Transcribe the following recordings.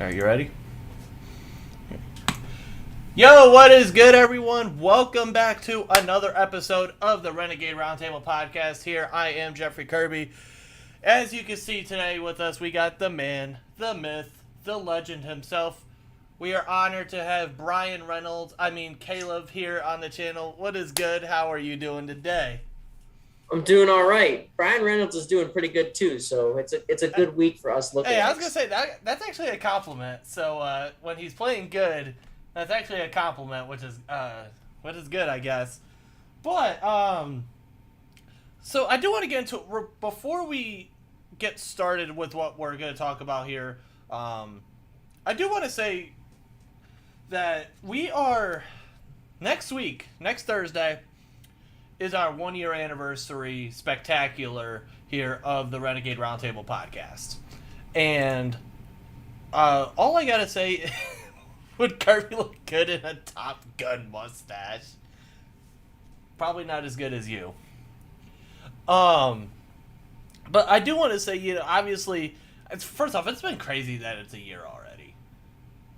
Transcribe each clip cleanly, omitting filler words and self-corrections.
All right, you ready? Yo, what is good, everyone? Welcome back to another episode of the Renegade Roundtable Podcast. Here, I am Jeffrey Kirby. As you can see today with us, we got the man, the myth, the legend himself. We are honored to have Caleb here on the channel. What is good? How are you doing today? I'm doing all right. Brian Reynolds is doing pretty good too, so it's a good week for us looking. Hey, at I was gonna say that's actually a compliment. So when he's playing good, that's actually a compliment, which is good, I guess. But so I do want to get into before we get started with what we're gonna talk about here. I do want to say that we are next Thursday is our 1 year anniversary spectacular here of the Renegade Roundtable Podcast. And all I gotta say, would Kirby look good in a Top Gun mustache? Probably not as good as you. But I do want to say, obviously, first off, it's been crazy that it's a year already.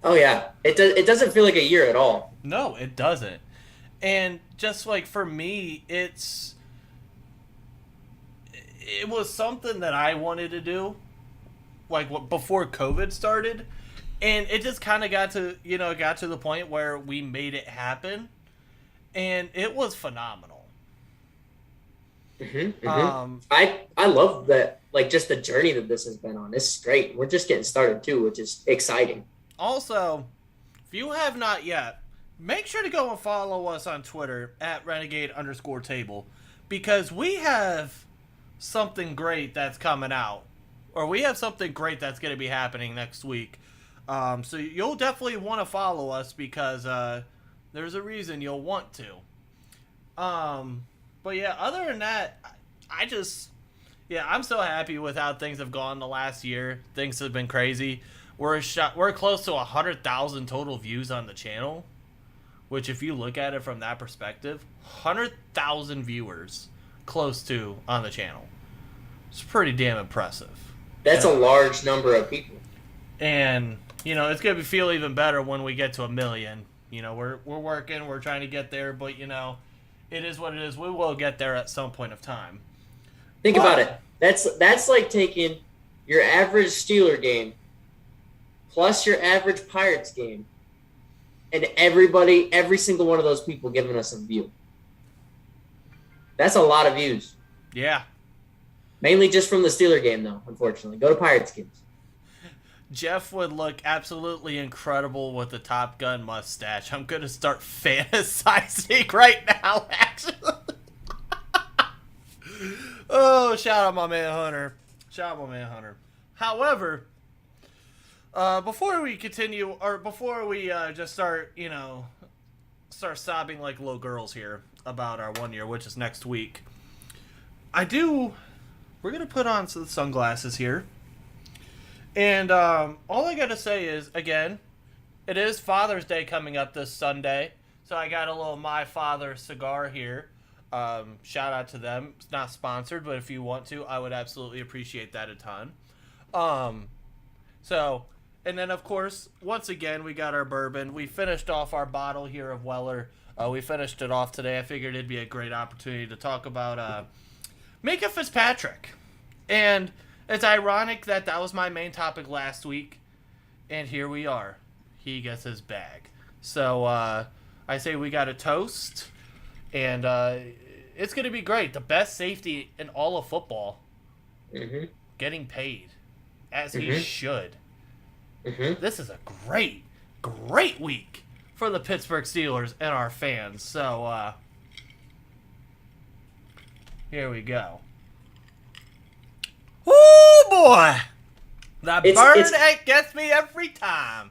Oh yeah, it doesn't feel like a year at all. No, it doesn't. And just like for me, it was something that I wanted to do, like before COVID started, and it just kind of got to the point where we made it happen, and it was phenomenal. Mm-hmm, mm-hmm. I love that, like just the journey that this has been on. It's great. We're just getting started too, which is exciting. Also, if you have not yet, make sure to go and follow us on Twitter at Renegade_table, because we have something great that's coming out, or we have something great that's going to be happening next week. So you'll definitely want to follow us, because there's a reason you'll want to. But yeah, other than that, I'm so happy with how things have gone the last year. Things have been crazy. We're close to 100,000 total views on the channel, which if you look at it from that perspective, 100,000 viewers close to on the channel. It's pretty damn impressive. That's a large number of people. And, it's going to feel even better when we get to 1 million. We're working, we're trying to get there, but, it is what it is. We will get there at some point of time. Think about it. That's like taking your average Steeler game plus your average Pirates game, and every single one of those people giving us a view. That's a lot of views. Yeah. Mainly just from the Steeler game, though, unfortunately. Go to Pirates games. Jeff would look absolutely incredible with the Top Gun mustache. I'm going to start fantasizing right now, actually. Oh, shout out my man Hunter. However, before we continue, or before we just start sobbing like little girls here about our 1 year, which is next week, we're going to put on some sunglasses here. And all I got to say is, again, it is Father's Day coming up this Sunday. So I got a little My Father cigar here. Shout out to them. It's not sponsored, but if you want to, I would absolutely appreciate that a ton. And then, of course, once again, we got our bourbon. We finished off our bottle here of Weller. We finished it off today. I figured it'd be a great opportunity to talk about Minkah Fitzpatrick. And it's ironic that was my main topic last week, and here we are. He gets his bag. So I say we got a toast, and it's going to be great. The best safety in all of football, getting paid, as he should. This is a great, great week for the Pittsburgh Steelers and our fans. So here we go. Woo, boy! That burn gets me every time.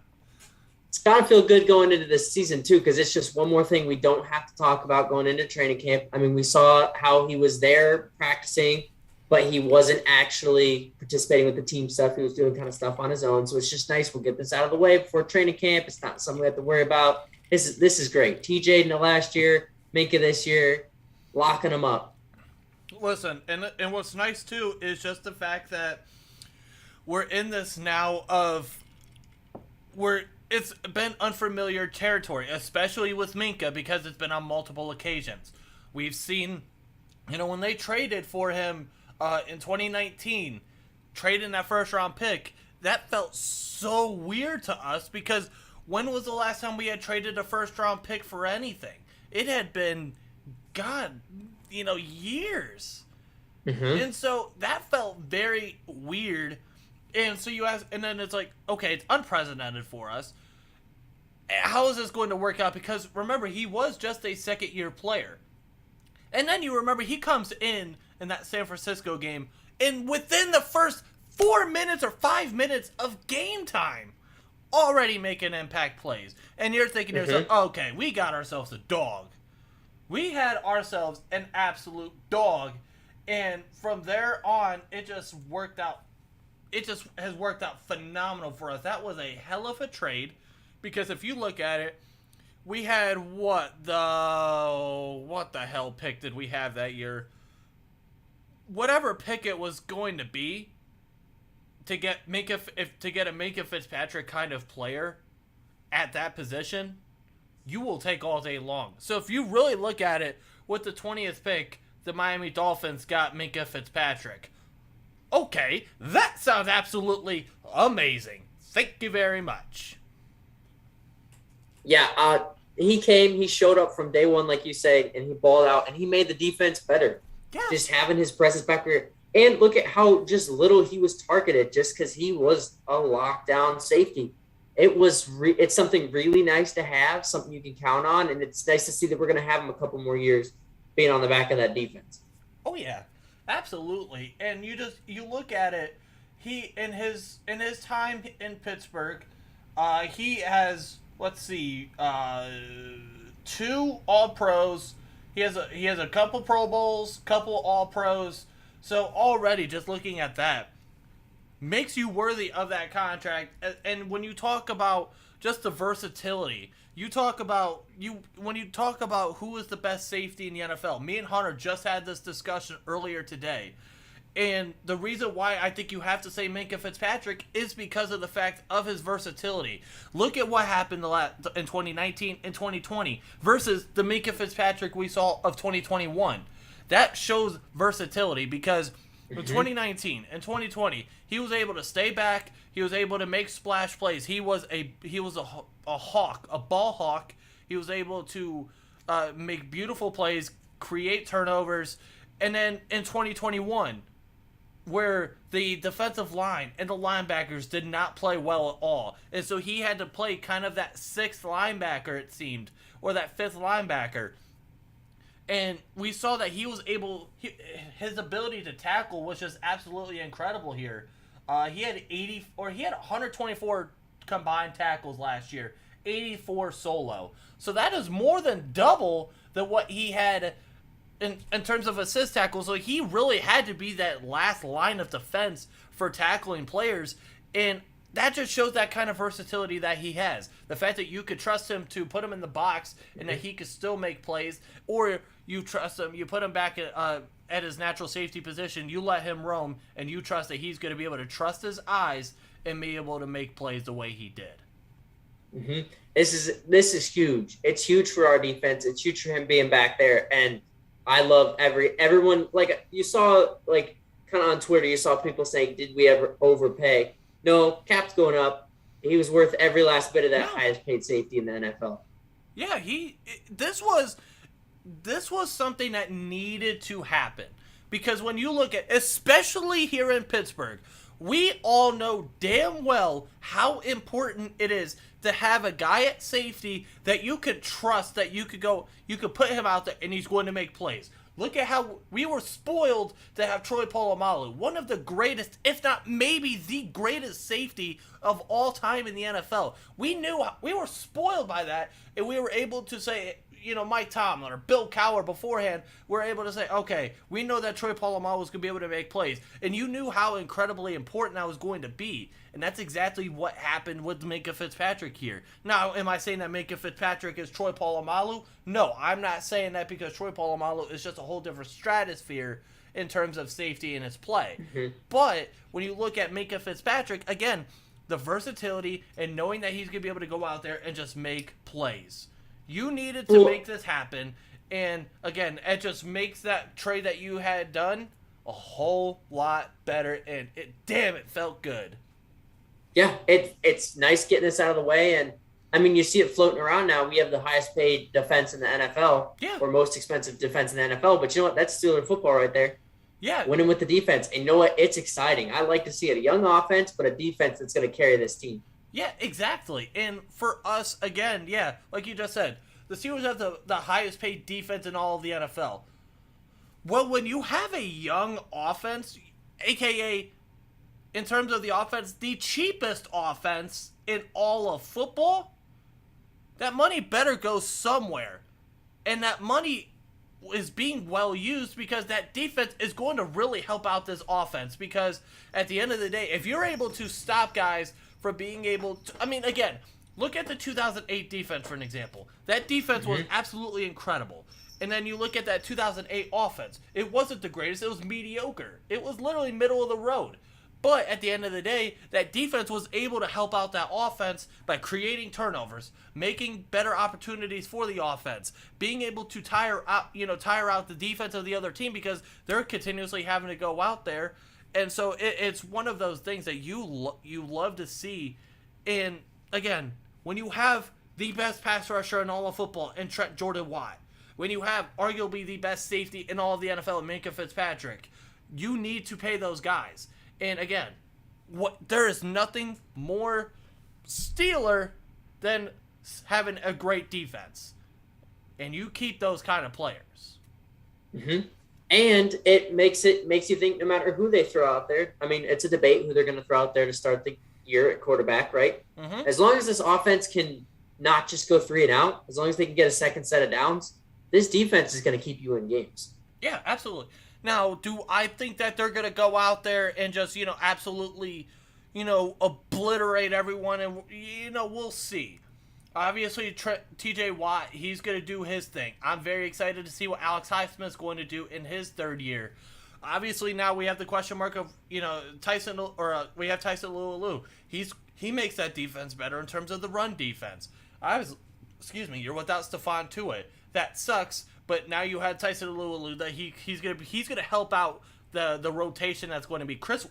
It's got to feel good going into this season, too, because it's just one more thing we don't have to talk about going into training camp. I mean, we saw how he was there practicing, but he wasn't actually participating with the team stuff. He was doing kind of stuff on his own. So it's just nice. We'll get this out of the way before training camp. It's not something we have to worry about. This is great. TJ in the last year, Minkah this year, locking them up. Listen, and what's nice, too, is just the fact that we're in this now of it's been unfamiliar territory, especially with Minkah, because it's been on multiple occasions. We've seen, when they traded for him in 2019, trading that first round pick, that felt so weird to us because when was the last time we had traded a first round pick for anything? It had been, God, years. Mm-hmm. And so that felt very weird. And so you ask, and then it's like, okay, it's unprecedented for us. How is this going to work out? Because remember, he was just a second-year player. And then you remember he comes in that San Francisco game, and within the first 4 minutes or 5 minutes of game time, already making impact plays. And you're thinking to yourself, okay, we got ourselves a dog. We had ourselves an absolute dog. And from there on, it just worked out. It just has worked out phenomenal for us. That was a hell of a trade, because if you look at it, we had what the hell pick did we have that year? Whatever pick it was going to be to get a Minkah Fitzpatrick kind of player at that position, you will take all day long. So if you really look at it, with the 20th pick, the Miami Dolphins got Minkah Fitzpatrick. Okay, that sounds absolutely amazing. Thank you very much. Yeah, he showed up from day one, like you say, and he balled out, and he made the defense better. Yeah. Just having his presence back there. And look at how just little he was targeted just because he was a lockdown safety. It's something really nice to have, something you can count on, and it's nice to see that we're going to have him a couple more years being on the back of that defense. Oh, yeah. Absolutely. And you look at it, he in his time in Pittsburgh, he has, let's see, 2 All-Pros. He has a couple Pro Bowls, couple All-Pros. So already just looking at that makes you worthy of that contract. And when you talk about just the versatility, when you talk about who is the best safety in the NFL, me and Hunter just had this discussion earlier today. And the reason why I think you have to say Minkah Fitzpatrick is because of the fact of his versatility. Look at what happened in 2019 and 2020 versus the Minkah Fitzpatrick we saw of 2021. That shows versatility because in 2019 and 2020, he was able to stay back. He was able to make splash plays. He was a hawk, a ball hawk. He was able to make beautiful plays, create turnovers. And then in 2021, where the defensive line and the linebackers did not play well at all. And so he had to play kind of that 6th linebacker, it seemed, or that 5th linebacker. And we saw that he was his ability to tackle was just absolutely incredible here. He had 124 combined tackles last year, 84 solo. So that is more than double than what he had in terms of assist tackles. So he really had to be that last line of defense for tackling players. And that just shows that kind of versatility that he has. The fact that you could trust him to put him in the box and that he could still make plays, or you trust him, you put him back at his natural safety position, you let him roam, and you trust that he's going to be able to trust his eyes and be able to make plays the way he did. Mm-hmm. This is huge. It's huge for our defense. It's huge for him being back there. And I love everyone. Like you saw, like kind of on Twitter, you saw people saying, "Did we ever overpay?" No, cap's going up. He was worth every last bit of that highest paid safety in the NFL. Yeah, this was something that needed to happen. Because when you look at, especially here in Pittsburgh, we all know damn well how important it is to have a guy at safety that you could trust, that you could put him out there and he's going to make plays. Look at how we were spoiled to have Troy Polamalu, one of the greatest, if not maybe the greatest safety of all time in the NFL. We were spoiled by that, and we were able to say, Mike Tomlin or Bill Cowher beforehand, we're able to say, okay, we know that Troy Polamalu was going to be able to make plays. And you knew how incredibly important that was going to be. And that's exactly what happened with Minkah Fitzpatrick here. Now, am I saying that Minkah Fitzpatrick is Troy Polamalu? No, I'm not saying that, because Troy Polamalu is just a whole different stratosphere in terms of safety in his play. Mm-hmm. But when you look at Minkah Fitzpatrick, again, the versatility and knowing that he's going to be able to go out there and just make plays. You needed to make this happen, and again, it just makes that trade that you had done a whole lot better, and it felt good. Yeah, it's nice getting this out of the way, and I mean, you see it floating around now. We have the highest paid defense in the NFL, or most expensive defense in the NFL, but you know what? That's Steeler football right there. Yeah. Winning with the defense. And you know what? It's exciting. I like to see a young offense, but a defense that's going to carry this team. Yeah, exactly. And for us, again, yeah, like you just said, the Steelers have the highest paid defense in all of the NFL. Well, when you have a young offense, a.k.a., in terms of the offense, the cheapest offense in all of football, that money better go somewhere. And that money is being well used because that defense is going to really help out this offense. Because at the end of the day, if you're able to stop guys from being able to... I mean, again, look at the 2008 defense for an example. That defense was absolutely incredible. And then you look at that 2008 offense. It wasn't the greatest. It was mediocre. It was literally middle of the road. But at the end of the day, that defense was able to help out that offense by creating turnovers, making better opportunities for the offense, being able to tire out the defense of the other team because they're continuously having to go out there. And so it's one of those things that you love to see. And again, when you have the best pass rusher in all of football in Trent Jordan-Watt, when you have arguably the best safety in all of the NFL in Minkah Fitzpatrick, you need to pay those guys. And again, there is nothing more Steeler than having a great defense. And you keep those kind of players. Mm-hmm. And it makes you think no matter who they throw out there. I mean, it's a debate who they're going to throw out there to start the year at quarterback, right? Mm-hmm. As long as this offense can not just go 3 and out, as long as they can get a second set of downs, this defense is going to keep you in games. Yeah, absolutely. Now, do I think that they're going to go out there and just, absolutely, obliterate everyone? And, we'll see. Obviously, TJ Watt, he's going to do his thing. I'm very excited to see what Alex Highsmith's going to do in his third year. Obviously, now we have the question mark of, Tyson Lulu. He makes that defense better in terms of the run defense. You're without Stephon Tuitt. That sucks. But now you had Tyson Lulu that he's gonna help out the rotation that's going to be Chris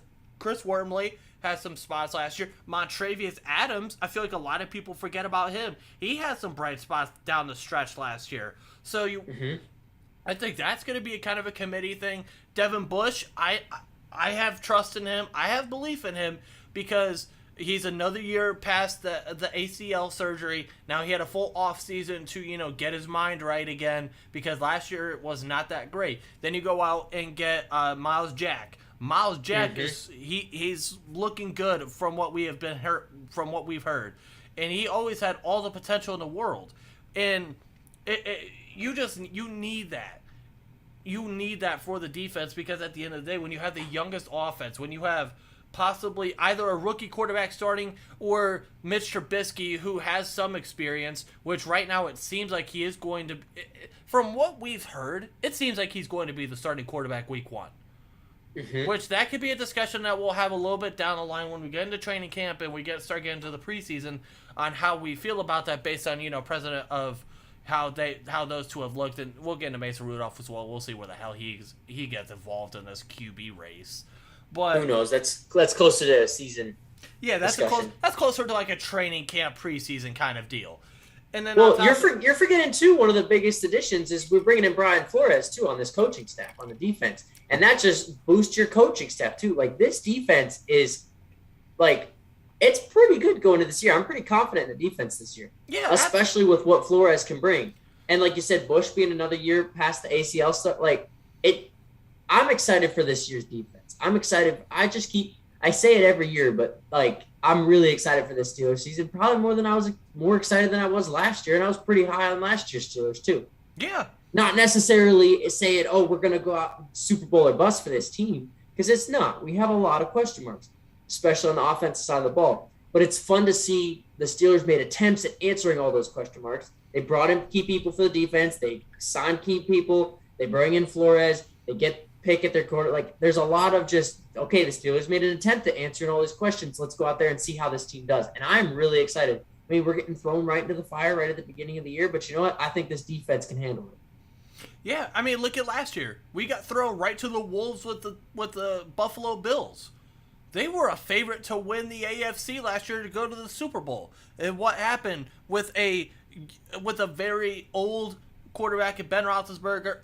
Wormley has some spots last year. Montravius Adams, I feel like a lot of people forget about him. He had some bright spots down the stretch last year. So I think that's going to be a kind of a committee thing. Devin Bush, I have trust in him. I have belief in him because he's another year past the ACL surgery. Now he had a full off season to, get his mind right again because last year it was not that great. Then you go out and get Miles Jack. Miles Jack he's looking good from what we've heard. And he always had all the potential in the world. And you need that. You need that for the defense because at the end of the day, when you have the youngest offense, when you have possibly either a rookie quarterback starting or Mitch Trubisky, who has some experience, which right now it seems like he is going to, from what we've heard, it seems like he's going to be the starting quarterback week 1. Which that could be a discussion that we'll have a little bit down the line when we get into training camp and we start getting to the preseason on how we feel about that based on, precedent of how those two have looked. And we'll get into Mason Rudolph as well. We'll see where the hell he gets involved in this QB race. But who knows? That's closer to a season. Yeah, that's closer to like a training camp preseason kind of deal. And then you're forgetting too. One of the biggest additions is we're bringing in Brian Flores too on this coaching staff on the defense, and that just boosts your coaching staff too. Like this defense is, it's pretty good going into this year. I'm pretty confident in the defense this year. Yeah, especially with what Flores can bring, and like you said, Bush being another year past the ACL stuff. I'm excited for this year's defense. I'm excited. I say it every year, but I'm really excited for this Steelers season. Probably more excited than I was last year, and I was pretty high on last year's Steelers too. Yeah. Not necessarily saying, we're going to go out Super Bowl or bust for this team, because it's not. We have a lot of question marks, especially on the offensive side of the ball. But it's fun to see the Steelers made attempts at answering all those question marks. They brought in key people for the defense. They signed key people. They bring in Flores. They get pick at their corner. Like, there's a lot of just, okay, the Steelers made an attempt at answering all these questions. Let's go out there and see how this team does. And I'm really excited. I mean, we're getting thrown right into the fire right at the beginning of the year, but you know what? I think this defense can handle it. Yeah, I mean, look at last year. We got thrown right to the wolves with the Buffalo Bills. They were a favorite to win the AFC last year to go to the Super Bowl. And what happened with a very old quarterback in Ben Roethlisberger,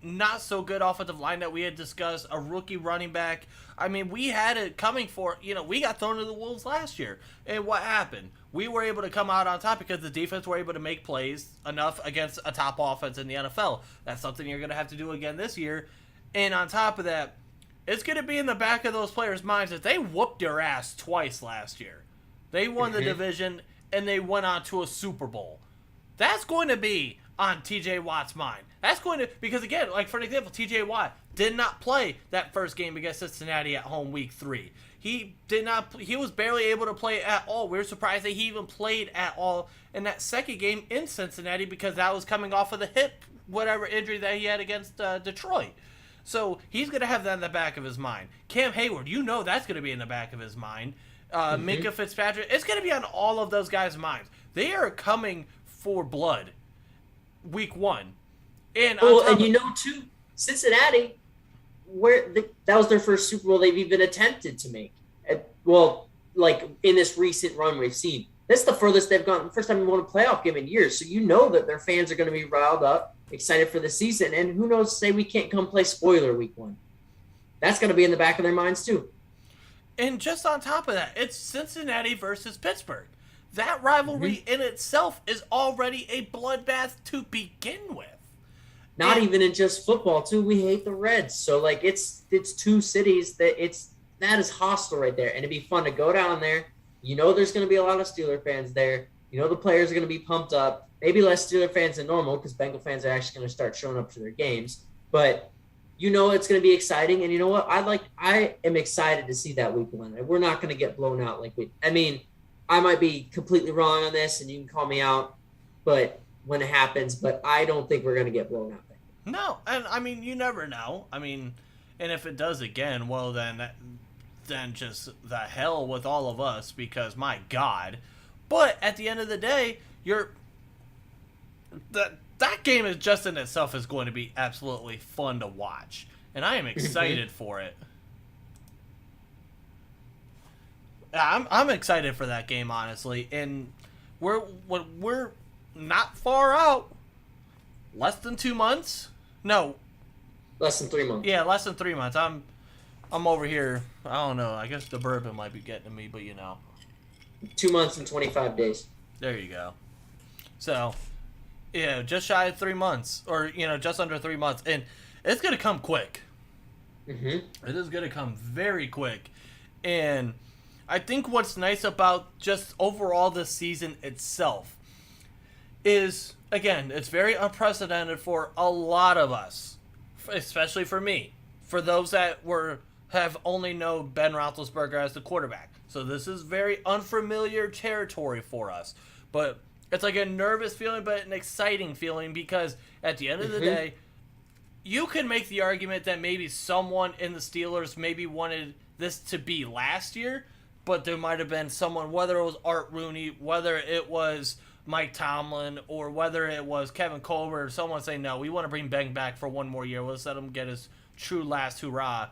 not so good offensive line that we had discussed, a rookie running back. I mean, we had it coming for, we got thrown to the wolves last year. And what happened? We were able to come out on top because the defense were able to make plays enough against a top offense in the NFL. That's something you're going to have to do again this year. And on top of that, it's going to be in the back of those players' minds that they whooped your ass twice last year. They won the division, and they went on to a Super Bowl. That's going to be on TJ Watt's mind. That's going to, because again, like for an example, TJ Watt did not play that first game against Cincinnati at home week 3. He was barely able to play at all. We were surprised that he even played at all in that second game in Cincinnati because that was coming off of the hip, whatever injury that he had against Detroit. So he's going to have that in the back of his mind. Cam Hayward, that's going to be in the back of his mind. Minkah Fitzpatrick, it's going to be on all of those guys' minds. They are coming for blood week 1. And too, Cincinnati, that was their first Super Bowl they've even attempted to make. Like in this recent run we've seen. That's the furthest they've gone. The first time we won a playoff game in years. So that their fans are going to be riled up, excited for the season. And who knows, say we can't come play spoiler week 1. That's going to be in the back of their minds too. And just on top of that, it's Cincinnati versus Pittsburgh. That rivalry in itself is already a bloodbath to begin with. Not even in just football too. We hate the Reds. So like it's two cities that is hostile right there. And it'd be fun to go down there. There's going to be a lot of Steeler fans there. The players are going to be pumped up. Maybe less Steeler fans than normal because Bengal fans are actually going to start showing up to their games. But it's going to be exciting. And you know what? I am excited to see that week 1. We're not going to get blown out I might be completely wrong on this, and you can call me out, but when it happens, but I don't think we're going to get blown out. No, and I mean, you never know. I mean, and if it does again, well, then just the hell with all of us, because my God. But at the end of the day, that game is just in itself is going to be absolutely fun to watch, and I am excited for it. I'm excited for that game, honestly, and we're not far out. Less than 2 months? No. Less than 3 months. Yeah, less than 3 months. I'm over here. I don't know. I guess the bourbon might be getting to me, but 2 months and 25 days. There you go. So, just shy of 3 months, or just under 3 months, and it's gonna come quick. It is gonna come very quick, and I think what's nice about just overall this season itself is, again, it's very unprecedented for a lot of us, especially for me, for those that have only known Ben Roethlisberger as the quarterback. So this is very unfamiliar territory for us. But it's like a nervous feeling, but an exciting feeling, because at the end of the day, you can make the argument that maybe someone in the Steelers maybe wanted this to be last year, but there might have been someone, whether it was Art Rooney, whether it was Mike Tomlin, or whether it was Kevin Colbert, or someone saying, no, we want to bring Ben back for one more year. Let's let him get his true last hurrah.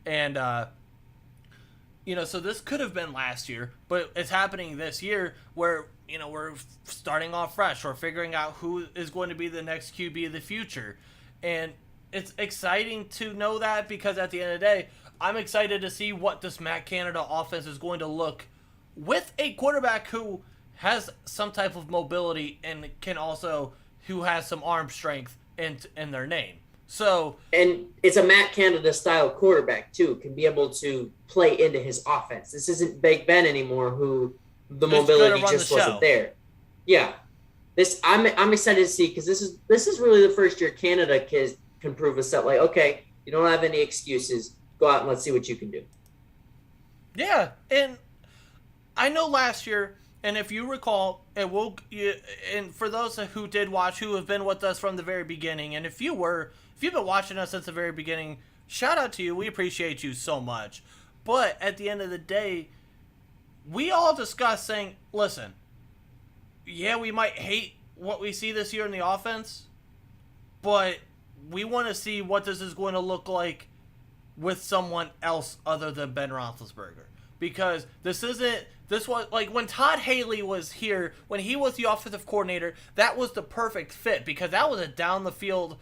And, so this could have been last year, but it's happening this year where, we're starting off fresh. We're figuring out who is going to be the next QB of the future. And it's exciting to know that, because at the end of the day, I'm excited to see what this Matt Canada offense is going to look with a quarterback who has some type of mobility and who has some arm strength in their name. So, and it's a Matt Canada style quarterback too, can be able to play into his offense. This isn't Big Ben anymore, who the mobility just wasn't there. Yeah, I'm excited to see, because this is really the first year Canada can prove us that, like, okay, you don't have any excuses. Go out and let's see what you can do. Yeah, and I know last year, and if you recall, and for those who did watch, who have been with us from the very beginning, and if you've been watching us since the very beginning, shout out to you. We appreciate you so much. But at the end of the day, we all discussed saying, listen, yeah, we might hate what we see this year in the offense, but we want to see what this is going to look like with someone else other than Ben Roethlisberger. Because this was like when Todd Haley was here, when he was the offensive coordinator, that was the perfect fit because that was a down the field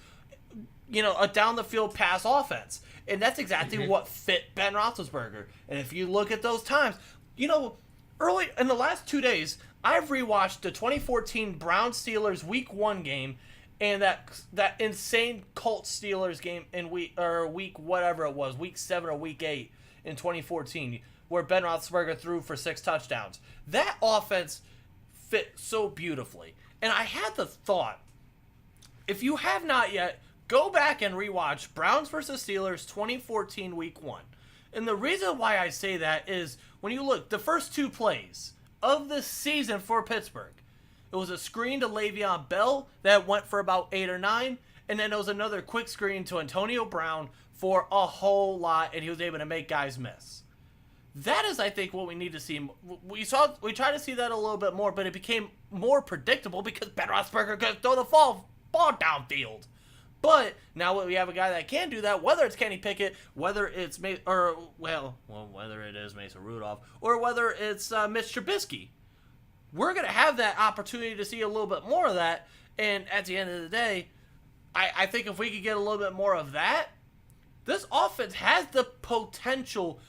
pass offense. And that's exactly what fit Ben Roethlisberger. And if you look at those times, early in the last 2 days, I've rewatched the 2014 Browns-Steelers Week 1 game and that insane Colts Steelers game in week whatever it was, Week 7 or Week 8 in 2014, where Ben Roethlisberger threw for 6 touchdowns. That offense fit so beautifully. And I had the thought, if you have not yet, go back and rewatch Browns versus Steelers 2014 Week 1. And the reason why I say that is when you look, the first 2 plays of the season for Pittsburgh, it was a screen to Le'Veon Bell that went for about 8 or 9, and then it was another quick screen to Antonio Brown for a whole lot, and he was able to make guys miss. That is, I think, what we need to see. We tried to see that a little bit more, but it became more predictable because Ben Roethlisberger could throw the ball downfield. But now we have a guy that can do that, whether it's Kenny Pickett, whether it's whether it is Mason Rudolph, or whether it's Mitch Trubisky. We're going to have that opportunity to see a little bit more of that, and at the end of the day, I think if we could get a little bit more of that, this offense has the potential.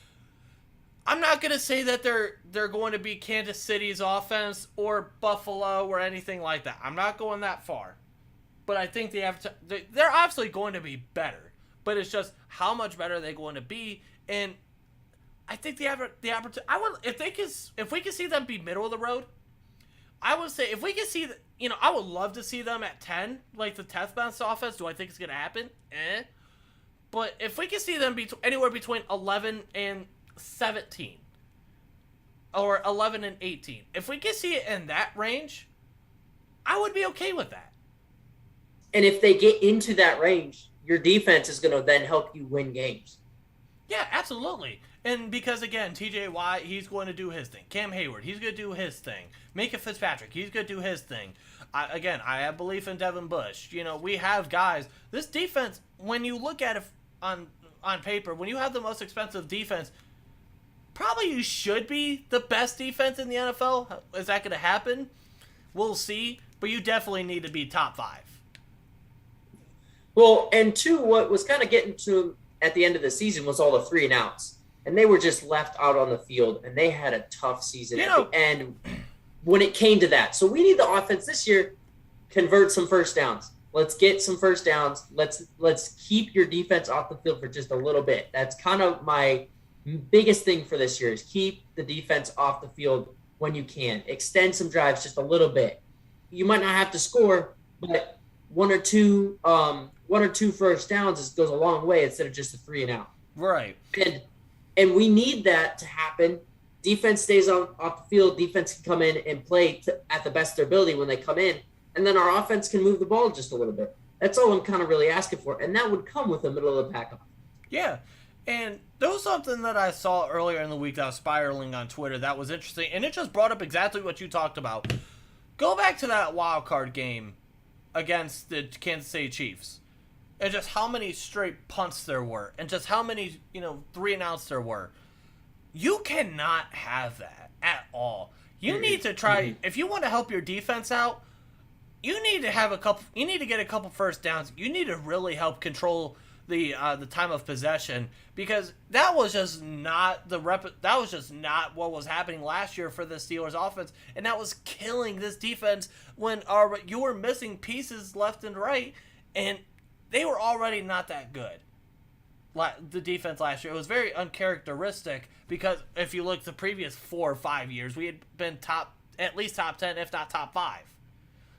I'm not going to say that they're going to be Kansas City's offense or Buffalo or anything like that. I'm not going that far. But I think they're obviously going to be better. But it's just how much better are they going to be? And I think they have the opportunity. If we can see them be middle of the road, I would say if we can see, I would love to see them at 10, like the test best offense. Do I think it's going to happen? But if we can see them be anywhere between 11 and 17 or 11 and 18, if we can see it in that range, I would be okay with that. And if they get into that range, your defense is going to then help you win games. Yeah, absolutely. And because, again, TJ Watt, he's going to do his thing. Cam Hayward, he's going to do his thing. Minkah Fitzpatrick, he's going to do his thing. I have belief in Devin Bush. We have guys. This defense, when you look at it on paper, when you have the most expensive defense, probably you should be the best defense in the NFL. Is that going to happen? We'll see. But you definitely need to be top 5. Well, and 2, what was kind of getting to them at the end of the season was all the 3 and outs. And they were just left out on the field, and they had a tough season at the end when it came to that. So we need the offense this year, convert some first downs. Let's get some first downs. Let's keep your defense off the field for just a little bit. That's kind of my biggest thing for this year is keep the defense off the field when you can. Extend some drives just a little bit. You might not have to score, but one or two first downs goes a long way instead of just a 3 and out. Right. And we need that to happen. Defense stays off the field. Defense can come in and play at the best of their ability when they come in. And then our offense can move the ball just a little bit. That's all I'm kind of really asking for. And that would come with the middle of the pack. Yeah. And there was something that I saw earlier in the week that was spiraling on Twitter that was interesting. And it just brought up exactly what you talked about. Go back to that wild card game against the Kansas City Chiefs. And just how many straight punts there were. And just how many, 3 and outs there were. You cannot have that at all. You need to try, if you want to help your defense out, you need to get a couple first downs. You need to really help control the time of possession, because that was just not what was happening last year for the Steelers offense, and that was killing this defense when you were missing pieces left and right, and they were already not that good. The defense last year, it was very uncharacteristic, because if you look the previous 4 or 5 years, we had been at least top 10, if not top 5.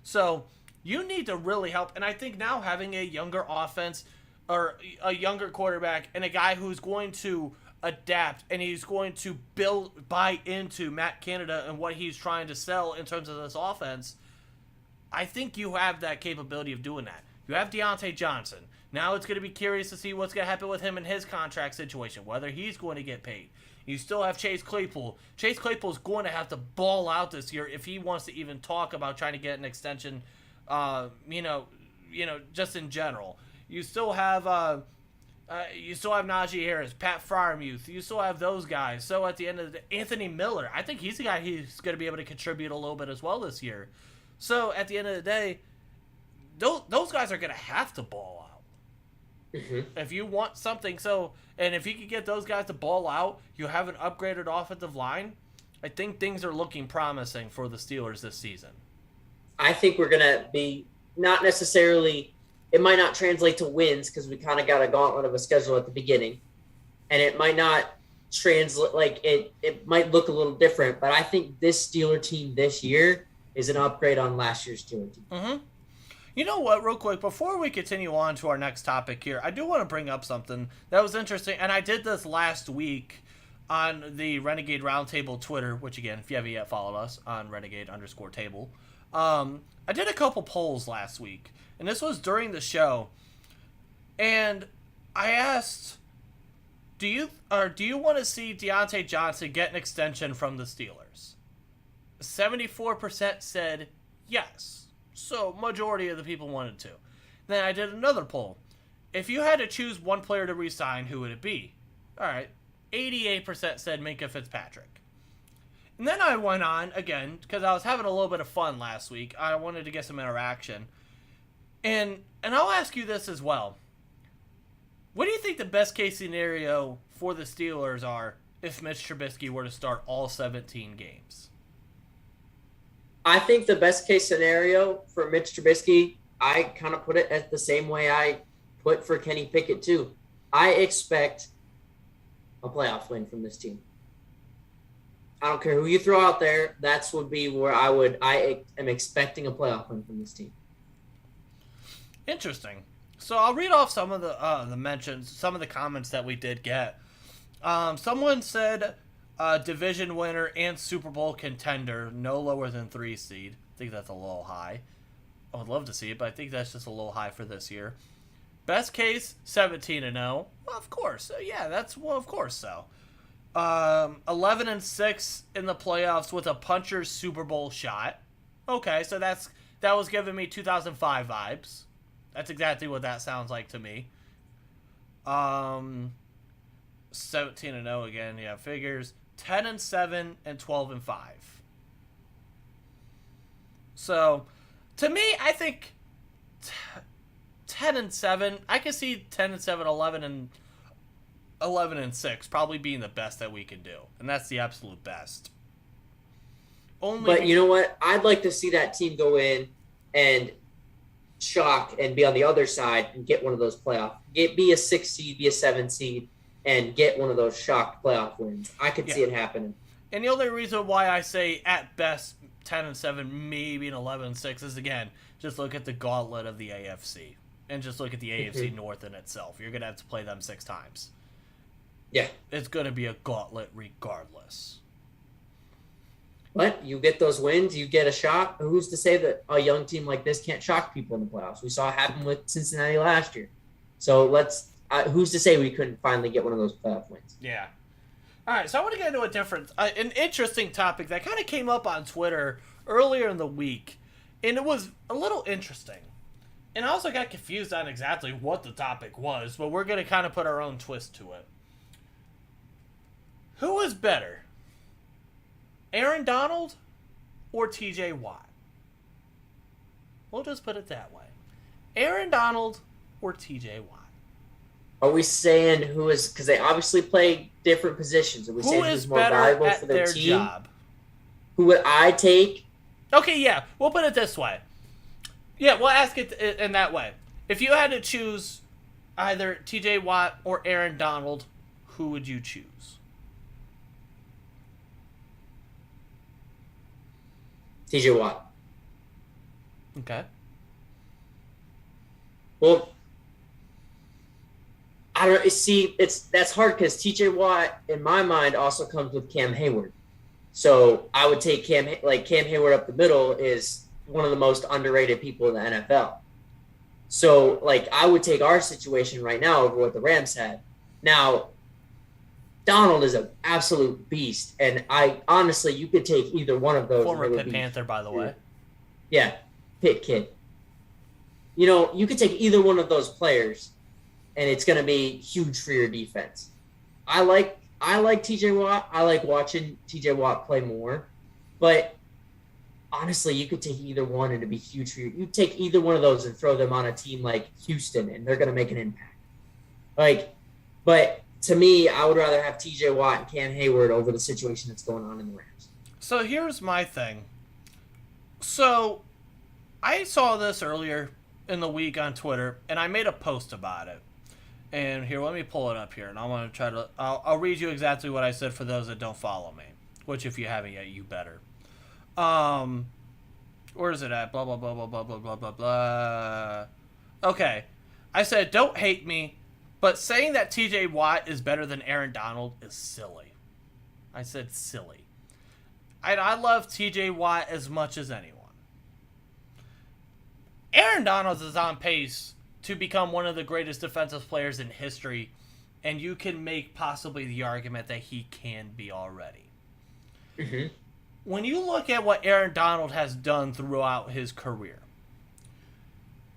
So you need to really help, and I think now having a younger offense or a younger quarterback and a guy who's going to adapt and he's going to buy into Matt Canada and what he's trying to sell in terms of this offense, I think you have that capability of doing that. You have Deontay Johnson. Now it's going to be curious to see what's going to happen with him in his contract situation, whether he's going to get paid. You still have Chase Claypool. Chase Claypool's going to have to ball out this year if he wants to even talk about trying to get an extension, just in general. You still have Najee Harris, Pat Freiermuth. You still have those guys. So at the end of the day, Anthony Miller, I think he's the guy who's going to be able to contribute a little bit as well this year. So at the end of the day, those guys are going to have to ball out. Mm-hmm. If you want something, and if you can get those guys to ball out, you have an upgraded offensive line. I think things are looking promising for the Steelers this season. I think we're going to be not necessarily – it might not translate to wins because we kind of got a gauntlet of a schedule at the beginning. And it might not translate – like it might look a little different. But I think this Steeler team this year is an upgrade on last year's Steeler team. Mm-hmm. You know what, real quick, before we continue on to our next topic here, I do want to bring up something that was interesting, and I did this last week on the Renegade Roundtable Twitter, which, again, if you haven't yet followed us on Renegade_table, I did a couple polls last week, and this was during the show, and I asked, do you want to see Deontay Johnson get an extension from the Steelers? 74% said yes. So, majority of the people wanted to. Then I did another poll. If you had to choose one player to re-sign, who would it be? All right. 88% said Minkah Fitzpatrick. And then I went on, again, because I was having a little bit of fun last week. I wanted to get some interaction. And I'll ask you this as well. What do you think the best case scenario for the Steelers are if Mitch Trubisky were to start all 17 games? I think the best case scenario for Mitch Trubisky, I kind of put it as the same way I put for Kenny Pickett too. I expect a playoff win from this team. I don't care who you throw out there. That's would be where I am expecting a playoff win from this team. Interesting. So I'll read off some of the mentions, some of the comments that we did get. Someone said division winner and Super Bowl contender, no lower than 3 seed. I think that's a little high. I would love to see it, but I think that's just a little high for this year. Best case, 17-0. Well, of course. Yeah, of course so. 11-6 in the playoffs with a puncher's Super Bowl shot. Okay, so that was giving me 2005 vibes. That's exactly what that sounds like to me. 17-0 again, yeah, figures. 10-7 and 12-5. So, to me, I think 10-7. I can see 10-7, 11-6 probably being the best that we can do, and that's the absolute best. But you know what? I'd like to see that team go in and shock and be on the other side and get one of those be a 6 seed, be a 7 seed, and get one of those shocked playoff wins. I could see it happening. And the only reason why I say at best 10-7, maybe an 11-6 is, again, just look at the gauntlet of the AFC and just look at the AFC North in itself. You're going to have to play them 6 times. Yeah. It's going to be a gauntlet regardless. But you get those wins, you get a shock. Who's to say that a young team like this can't shock people in the playoffs? We saw it happen with Cincinnati last year. So who's to say we couldn't finally get one of those playoff wins? Yeah. All right, so I want to get into an interesting topic that kind of came up on Twitter earlier in the week, and it was a little interesting. And I also got confused on exactly what the topic was, but we're going to kind of put our own twist to it. Who is better, Aaron Donald or TJ Watt? We'll just put it that way. Aaron Donald or TJ Watt? Are we saying who is, because they obviously play different positions. Are we saying who's more valuable for their team? Job? Who would I take? Okay, yeah. We'll put it this way. Yeah, we'll ask it in that way. If you had to choose either TJ Watt or Aaron Donald, who would you choose? TJ Watt. Okay. Well, I don't see. That's hard because TJ Watt, in my mind, also comes with Cam Hayward. So I would take Cam Hayward up the middle is one of the most underrated people in the NFL. So, like, I would take our situation right now over what the Rams had. Now, Donald is an absolute beast, and I honestly, you could take either one of those. Former Pitt Panther, by the way. Yeah, Pitt kid. You could take either one of those players, and it's going to be huge for your defense. I like TJ Watt. I like watching TJ Watt play more, but honestly, you could take either one and it'd be huge for you. You take either one of those and throw them on a team like Houston, and they're going to make an impact. But to me, I would rather have TJ Watt and Cam Hayward over the situation that's going on in the Rams. So here's my thing. So I saw this earlier in the week on Twitter, and I made a post about it. And here, let me pull it up here, and I want to try to. I'll read you exactly what I said for those that don't follow me. Which, if you haven't yet, you better. Where is it at? Blah, blah, blah, blah, blah, blah, blah, blah, blah. Okay. I said, don't hate me, but saying that TJ Watt is better than Aaron Donald is silly. I said silly. I love TJ Watt as much as anyone. Aaron Donald is on pace to become one of the greatest defensive players in history, and you can make possibly the argument that he can be already. Mm-hmm. When you look at what Aaron Donald has done throughout his career,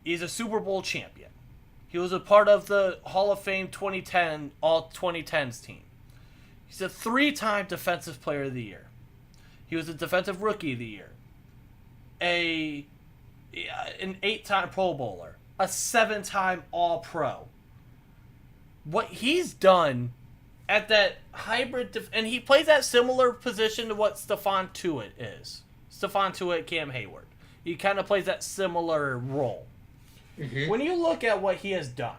he's a Super Bowl champion. He was a part of the Hall of Fame 2010, all 2010s team. He's a 3-time Defensive Player of the Year. He was a Defensive Rookie of the Year. An 8-time Pro Bowler. A 7-time All-Pro. What he's done at that hybrid, and he plays that similar position to what Stephon Tuitt is. Stephon Tuitt, Cam Hayward. He kind of plays that similar role. Mm-hmm. When you look at what he has done,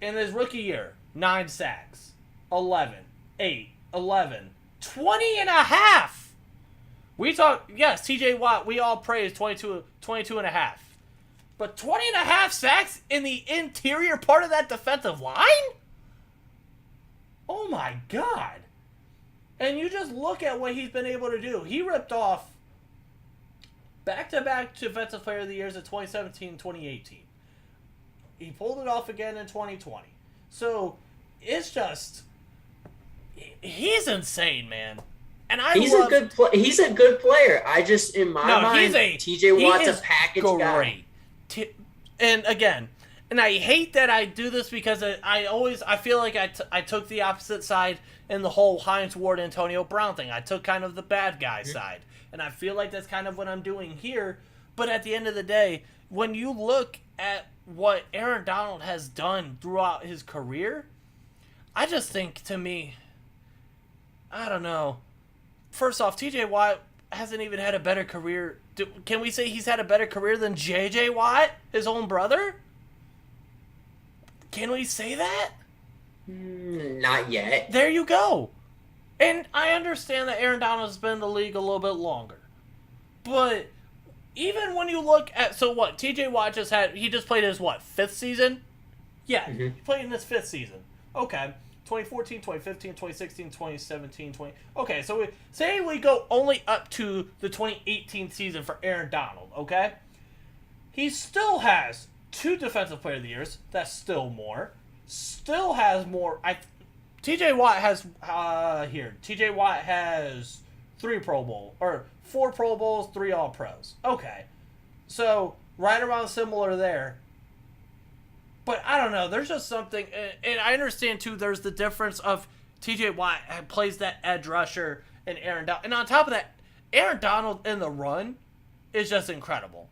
in his rookie year, 9 sacks, 11, 8, 11, 20 and a half. We talk, yes, TJ Watt, we all praise 22 and a half. But 20 and a half sacks in the interior part of that defensive line? Oh my God. And you just look at what he's been able to do. He ripped off back-to-back Defensive Player of the Years in 2017 and 2018. He pulled it off again in 2020. So, it's just... He's insane, man. And he's a good player. I just, in my mind, TJ Watt's a package guy. And again, and I hate that I do this because I feel like I took the opposite side in the whole Hines Ward Antonio Brown thing. I took kind of the bad guy side, and I feel like that's kind of what I'm doing here. But at the end of the day, when you look at what Aaron Donald has done throughout his career, I just think, to me, I don't know. First off, TJ Watt hasn't even had a better career. Can we say he's had a better career than JJ Watt, his own brother? Can we say that? Not yet. There you go. And I understand that Aaron Donald has been in the league a little bit longer. But even when you look at... So what? TJ Watt he just played his, 5th season? Yeah, he played in his 5th season. Okay. 2014, 2015, 2016, 2017, Okay, so say we go only up to the 2018 season for Aaron Donald, okay? He still has 2 Defensive Player of the Years. That's still more. Still has more. TJ Watt has TJ Watt has 4 Pro Bowls, 3 All-Pros. Okay, so right around similar there. But I don't know. There's just something, and I understand too. There's the difference of TJ Watt plays that edge rusher and Aaron Donald, and on top of that, Aaron Donald in the run is just incredible.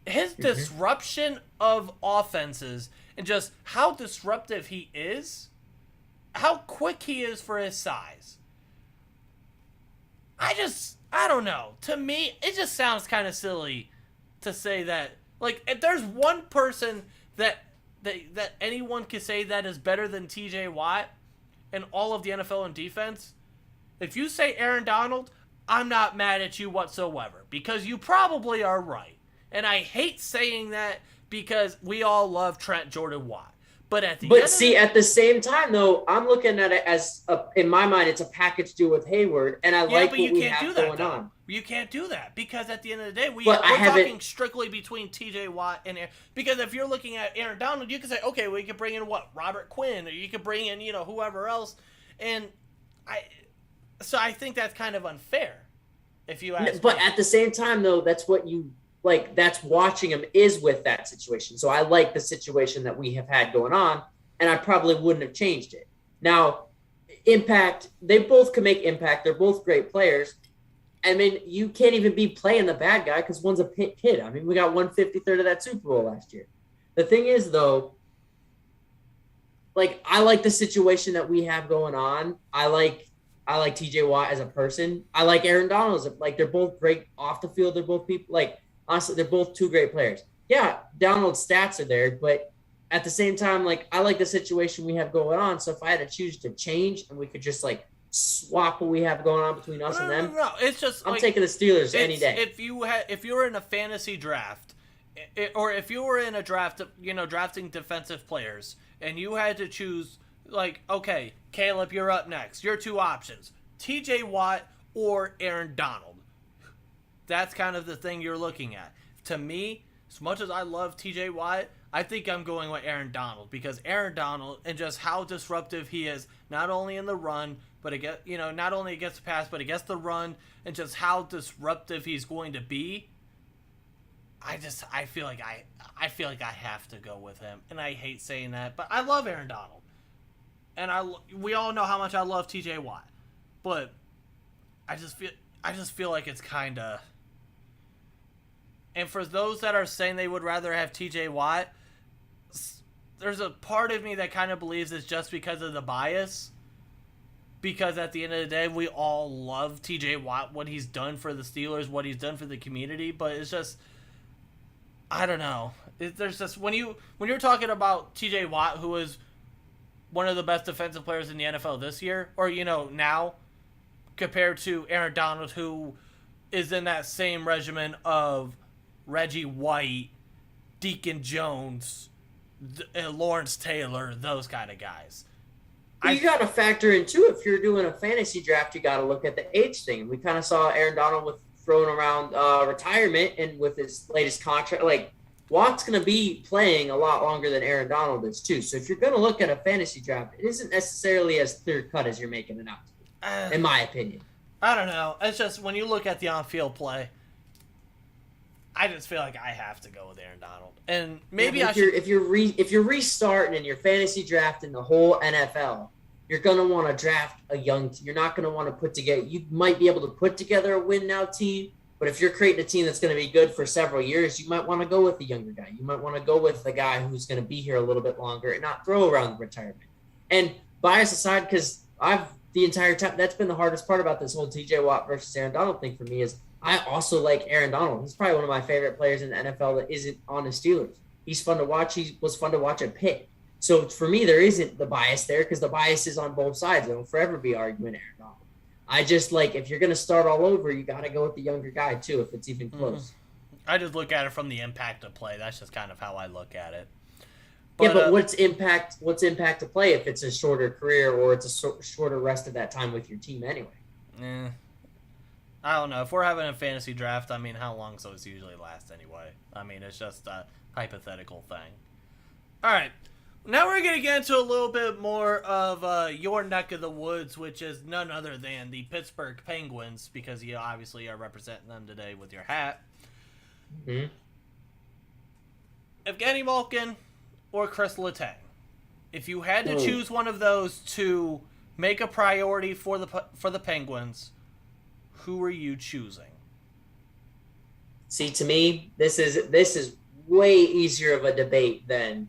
His disruption of offenses and just how disruptive he is, how quick he is for his size. I don't know. To me, it just sounds kind of silly to say that. Like, if there's one person that anyone could say that is better than TJ Watt in all of the NFL in defense, if you say Aaron Donald, I'm not mad at you whatsoever, because you probably are right. And I hate saying that because we all love Trent Jordan Watt. But at the same time, though, I'm looking at it as, in my mind, it's a package deal with Hayward, and I like what we have going on. You can't do that because at the end of the day, we're talking strictly between T.J. Watt and Aaron. Because if you're looking at Aaron Donald, you can say, okay, we could bring in Robert Quinn, or you could bring in whoever else, and I think that's kind of unfair. If you ask but me. At the same time, though, that's what you like. That's watching him is with that situation. So I like the situation that we have had going on, and I probably wouldn't have changed it. Now, impact. They both can make impact. They're both great players. I mean, you can't even be playing the bad guy because one's a kid. I mean, we got 153rd of that Super Bowl last year. The thing is, though, like, I like the situation that we have going on. I like TJ Watt as a person. I like Aaron Donald. Like, they're both great off the field. They're both people, like, honestly, they're both two great players. Yeah, Donald's stats are there, but at the same time, like, I like the situation we have going on. So if I had to choose to change and we could just, like, swap what we have going on between us and them. No, it's just I'm taking the Steelers any day. If you were in a fantasy draft, or if you were in a draft, drafting defensive players, and you had to choose, like, okay, Caleb, you're up next. Your two options: T.J. Watt or Aaron Donald. That's kind of the thing you're looking at. To me, as much as I love T.J. Watt, I think I'm going with Aaron Donald, because Aaron Donald and just how disruptive he is, not only in the run, but not only against the pass, but against the run, and just how disruptive he's going to be. I feel like I have to go with him, and I hate saying that, but I love Aaron Donald, and we all know how much I love T.J. Watt, but I just feel like it's kind of. And for those that are saying they would rather have T.J. Watt, there's a part of me that kind of believes it's just because of the bias. Because at the end of the day, we all love T.J. Watt, what he's done for the Steelers, what he's done for the community. But it's just, I don't know. There's just when you're talking about T.J. Watt, who is one of the best defensive players in the NFL this year, or now, compared to Aaron Donald, who is in that same regimen of Reggie White, Deacon Jones, Lawrence Taylor, those kind of guys. You got to factor in, too, if you're doing a fantasy draft, you got to look at the age thing. We kind of saw Aaron Donald with throwing around retirement, and with his latest contract, like, Watt's going to be playing a lot longer than Aaron Donald is, too. So if you're going to look at a fantasy draft, it isn't necessarily as clear-cut as you're making it out to be, in my opinion. I don't know. It's just when you look at the on-field play, I just feel like I have to go with Aaron Donald. And maybe if you're restarting in your fantasy draft in the whole NFL, you're gonna want to draft a young. You're not gonna want to put together. You might be able to put together a win now team, but if you're creating a team that's going to be good for several years, you might want to go with the younger guy. You might want to go with the guy who's going to be here a little bit longer and not throw around retirement. And bias aside, because the entire time, that's been the hardest part about this whole TJ Watt versus Aaron Donald thing for me, is I also like Aaron Donald. He's probably one of my favorite players in the NFL that isn't on the Steelers. He's fun to watch. He was fun to watch at Pitt. So for me, there isn't the bias there, because the bias is on both sides. There will forever be arguing Aaron Donald. I just like, if you're going to start all over, you got to go with the younger guy too, if it's even close. I just look at it from the impact of play. That's just kind of how I look at it. But what's impact to play if it's a shorter career or it's a shorter rest of that time with your team anyway? I don't know. If we're having a fantasy draft, I mean, how long does those usually last anyway? I mean, it's just a hypothetical thing. All right. Now we're going to get into a little bit more of your neck of the woods, which is none other than the Pittsburgh Penguins, because you obviously are representing them today with your hat. Mm-hmm. Evgeni Malkin or Kris Letang? If you had to choose one of those to make a priority for the Penguins, who are you choosing? See, to me, this is way easier of a debate than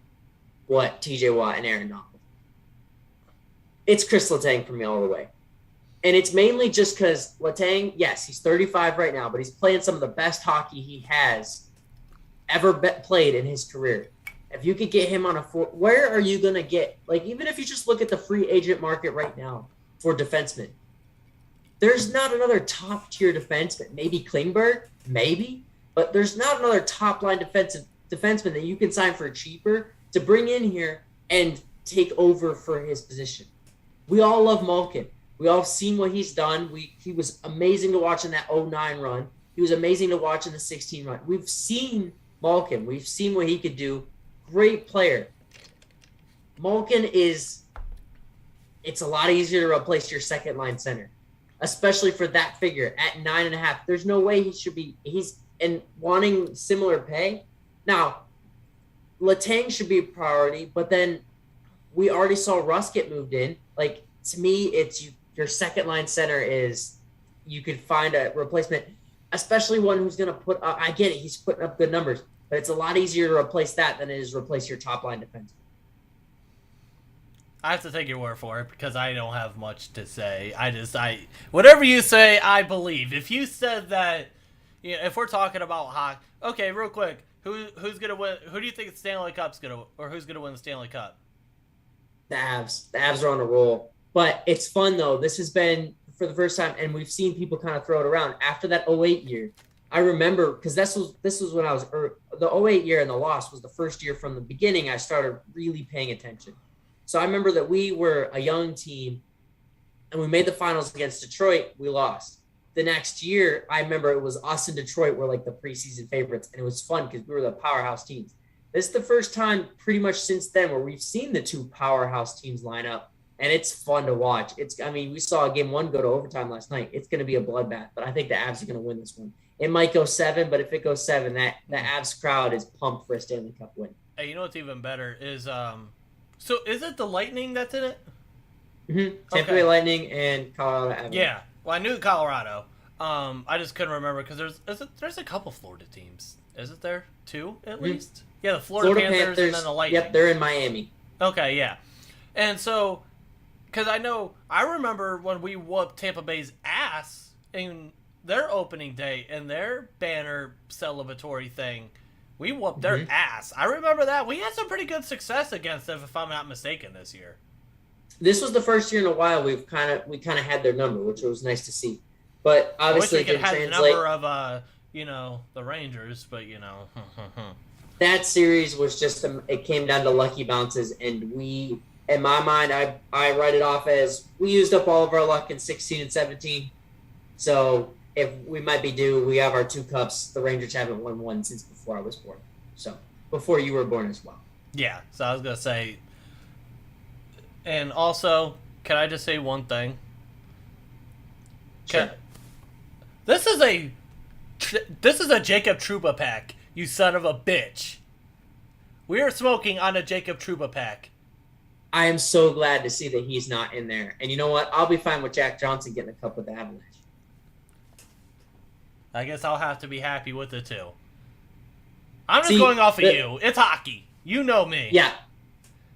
what TJ Watt and Aaron Donald. It's Kris Letang for me all the way. And it's mainly just because Letang, yes, he's 35 right now, but he's playing some of the best hockey he has ever played in his career. If you could get him on where are you going to get, like, even if you just look at the free agent market right now for defensemen, there's not another top-tier defenseman. Maybe Klingberg, maybe, but there's not another top-line defenseman that you can sign for cheaper to bring in here and take over for his position. We all love Malkin. We all seen what he's done. He was amazing to watch in that 09 run. He was amazing to watch in the 16 run. We've seen Malkin. We've seen what he could do. Great player. Malkin it's a lot easier to replace your second line center, especially for that figure at 9.5. There's no way he's wanting similar pay. Now, Letang should be a priority, but then we already saw Russ get moved in. Like, to me, it's your second line center is you could find a replacement, especially one who's going to put up. I get it. He's putting up good numbers, but it's a lot easier to replace that than it is replace your top line defense. I have to take your word for it because I don't have much to say. Whatever you say, I believe. If you said that, if we're talking about hockey, okay, real quick, who's gonna win? Who do you think the Stanley Cup's who's gonna win the Stanley Cup? The Avs. The Avs are on a roll, but it's fun though. This has been for the first time, and we've seen people kind of throw it around after that 08 year. I remember because this was when I was the 08 year and the loss was the first year from the beginning I started really paying attention. So I remember that we were a young team and we made the finals against Detroit. We lost. The next year, I remember it was us and Detroit were like the preseason favorites. And it was fun because we were the powerhouse teams. This is the first time pretty much since then where we've seen the two powerhouse teams line up. And it's fun to watch. We saw game one go to overtime last night. It's going to be a bloodbath. But I think the Avs are going to win this one. It might go 7, but if it goes 7, the Avs crowd is pumped for a Stanley Cup win. Hey, you know what's even better is so is it the Lightning that's in it? Mm-hmm. Tampa Bay Lightning and Colorado Avalanche. Yeah. Well, I knew Colorado. I just couldn't remember because there's a couple Florida teams. Is it there? 2 at least? Yeah, the Florida Panthers and then the Lightning. Yep, they're in Miami. Okay, yeah. And so, because I remember when we whooped Tampa Bay's ass in their opening day and their banner celebratory thing. We whooped their ass. I remember that. We had some pretty good success against them, if I'm not mistaken, this year. This was the first year in a while we kind of had their number, which was nice to see. But obviously, I wish we could have the number of the Rangers, but that series was just it came down to lucky bounces, and in my mind, I write it off as we used up all of our luck in 16 and 17. So if we might be due, we have our 2 cups. The Rangers haven't won one since before I was born. So before you were born as well. Yeah. So I was gonna say, and also, can I just say one thing? Sure. This is a Jacob Trouba pack, you son of a bitch. We are smoking on a Jacob Trouba pack. I am so glad to see that he's not in there. And you know what? I'll be fine with Jack Johnson getting a cup with the Avalanche. I guess I'll have to be happy with it too. I'm just going off of you. It's hockey. You know me. Yeah.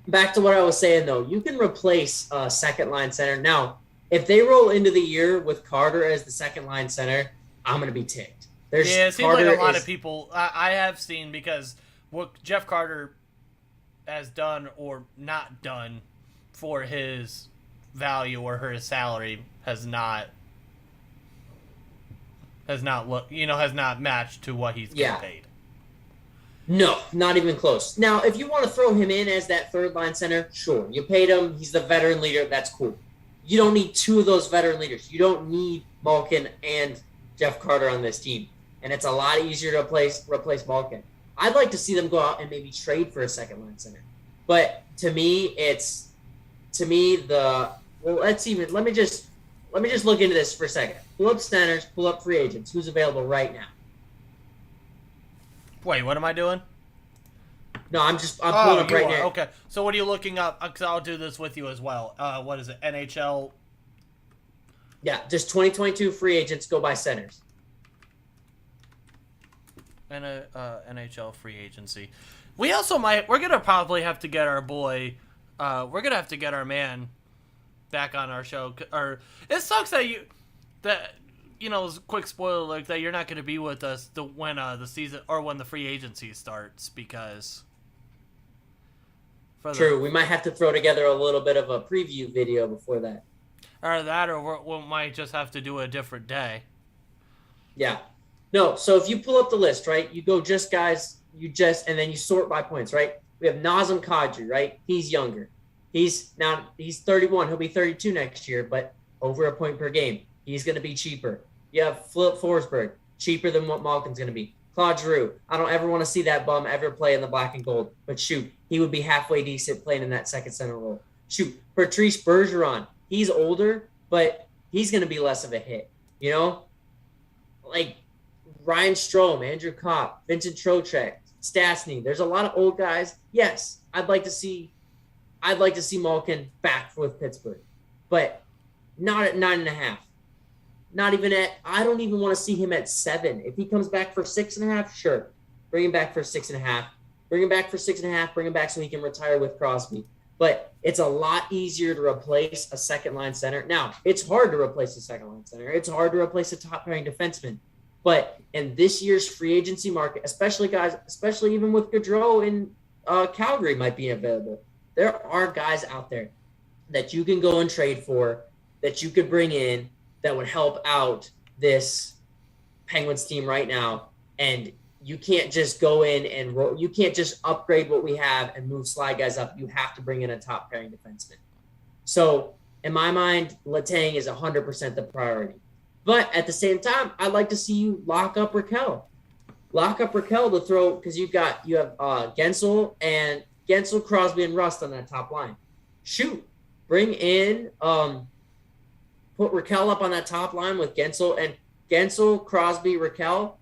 Back to what I was saying, though. You can replace a second-line center. Now, if they roll into the year with Carter as the second-line center, I'm going to be ticked. It seems like a lot of people I have seen because what Jeff Carter has done or not done for his value or his salary has not matched to what he's getting paid. No, not even close. Now, if you want to throw him in as that third-line center, sure. You paid him. He's the veteran leader. That's cool. You don't need 2 of those veteran leaders. You don't need Malkin and Jeff Carter on this team. And it's a lot easier to replace Malkin. I'd like to see them go out and maybe trade for a second-line center. But to me, let me just look into this for a second. Pull up centers, pull up free agents. Who's available right now? Wait, what am I doing? No, I'm pulling up right now. Okay, so what are you looking up? Because I'll do this with you as well. What is it? NHL? Yeah, just 2022 free agents go by centers. And NHL free agency. We're gonna probably have to get our boy. We're gonna have to get our man back on our show. Or it sucks that quick spoiler alert that you're not going to be with us when the season or when the free agency starts because. True, we might have to throw together a little bit of a preview video before that. Or we might just have to do a different day. Yeah. No, so if you pull up the list, right, you go just guys, and then you sort by points, right? We have Nazem Kadri, right? He's younger. He's 31. He'll be 32 next year, but over a point per game. He's going to be cheaper. You have Philip Forsberg, cheaper than what Malkin's going to be. Claude Giroux, I don't ever want to see that bum ever play in the black and gold. But shoot, he would be halfway decent playing in that second center role. Shoot, Patrice Bergeron, he's older, but he's going to be less of a hit. You know? Like Ryan Strome, Andrew Kopp, Vincent Trocheck, Stastny. There's a lot of old guys. Yes, I'd like to see Malkin back with Pittsburgh. But not at 9.5. Not even at, I don't even want to see him at 7. If he comes back for 6.5, sure. Bring him back for 6.5. Bring him back for 6.5. Bring him back so he can retire with Crosby. But it's a lot easier to replace a second-line center. Now, it's hard to replace a second-line center. It's hard to replace a top-pairing defenseman. But in this year's free agency market, especially even with Gaudreau in Calgary might be available, there are guys out there that you can go and trade for, that you could bring in, that would help out this Penguins team right now. And you can't just go in and you can't just upgrade what we have and move slide guys up. You have to bring in a top pairing defenseman. So in my mind, Letang is 100% the priority. But at the same time, I'd like to see you lock up Raquel. Lock up Raquel to throw, because you have Gensel, Crosby, and Rust on that top line. Shoot, bring in put Raquel up on that top line with Gensel, Crosby, Raquel,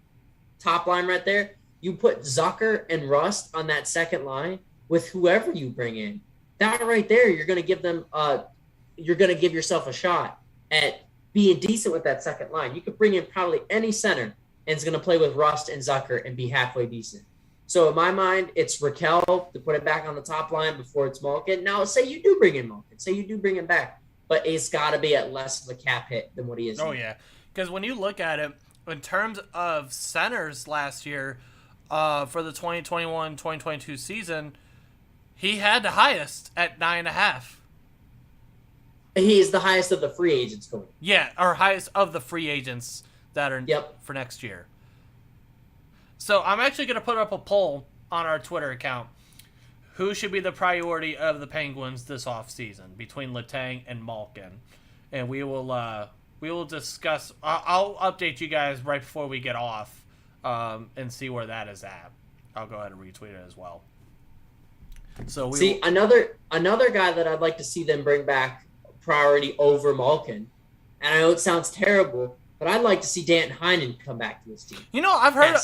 top line right there. You put Zucker and Rust on that second line with whoever you bring in. That right there, you're going to give yourself a shot at being decent with that second line. You could bring in probably any center and it's going to play with Rust and Zucker and be halfway decent. So in my mind, it's Raquel to put it back on the top line before it's Malkin. Now, say you do bring in Malkin. Say you do bring him back. But it's got to be at less of a cap hit than what he is now. Oh, yeah. Because when you look at it, in terms of centers last year for the 2021-2022 season, he had the highest at 9.5. He is the highest of the free agents going. Yeah, or highest of the free agents that are for next year. So I'm actually going to put up a poll on our Twitter account. Who should be the priority of the Penguins this offseason between Letang and Malkin? And we will discuss. I'll update you guys right before we get off and see where that is at. I'll go ahead and retweet it as well. So another guy that I'd like to see them bring back priority over Malkin, and I know it sounds terrible, but I'd like to see Danton Heinen come back to this team. You know, I've heard.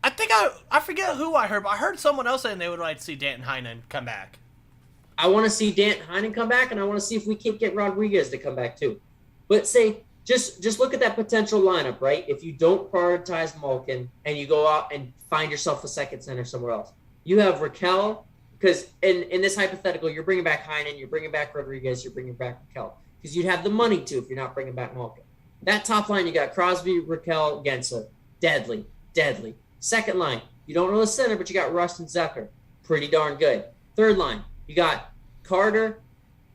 I forget who I heard, but I heard someone else saying they would like to see Danton Heinen come back. I want to see Danton Heinen come back, and I want to see if we can't get Rodriguez to come back too. But just look at that potential lineup, right? If you don't prioritize Malkin and you go out and find yourself a second center somewhere else, you have Raquel, because in this hypothetical, you're bringing back Heinen, you're bringing back Rodriguez, you're bringing back Raquel, because you'd have the money to if you're not bringing back Malkin. That top line, you got Crosby, Raquel, Gensel, deadly. Second line, you don't know the center, but you got Rust and Zucker. Pretty darn good. Third line, you got Carter,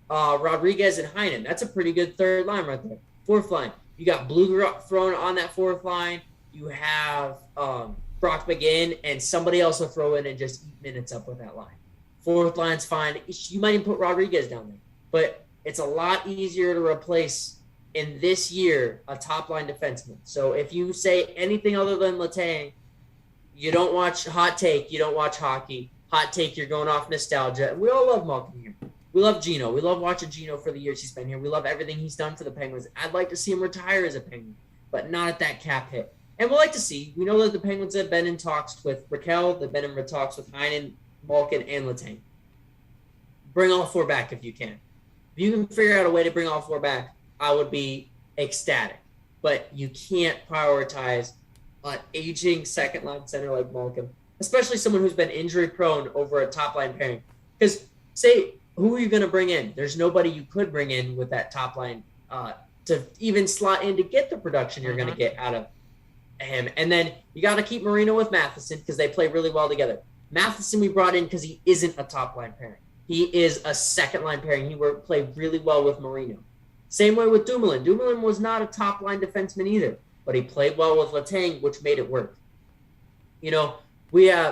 Rodriguez, and Heinen. That's a pretty good third line right there. Fourth line, you got Blue thrown on that fourth line. You have Brock McGinn, and somebody else will throw in and just eat minutes up with that line. Fourth line's fine. You might even put Rodriguez down there. But it's a lot easier to replace in this year a top-line defenseman. So if you say anything other than Letang, you don't watch Hot Take, you don't watch hockey. Hot Take, you're going off nostalgia. We all love Malkin here. We love Gino. We love watching Gino for the years he's been here. We love everything he's done for the Penguins. I'd like to see him retire as a Penguin, but not at that cap hit. And we'll like to see. We know that the Penguins have been in talks with Raquel. They've been in talks with Heinen, Malkin, and Letang. Bring all four back if you can. If you can figure out a way to bring all four back, I would be ecstatic. But you can't prioritize an aging second-line center like Malkin, especially someone who's been injury-prone over a top-line pairing. Because, who are you going to bring in? There's nobody you could bring in with that top line to even slot in to get the production you're going to get out of him. And then you got to keep Marino with Matheson because they play really well together. Matheson we brought in because he isn't a top-line pairing. He is a second-line pairing. He played really well with Marino. Same way with Dumoulin. Dumoulin was not a top-line defenseman either, but he played well with Letang, which made it work. You know,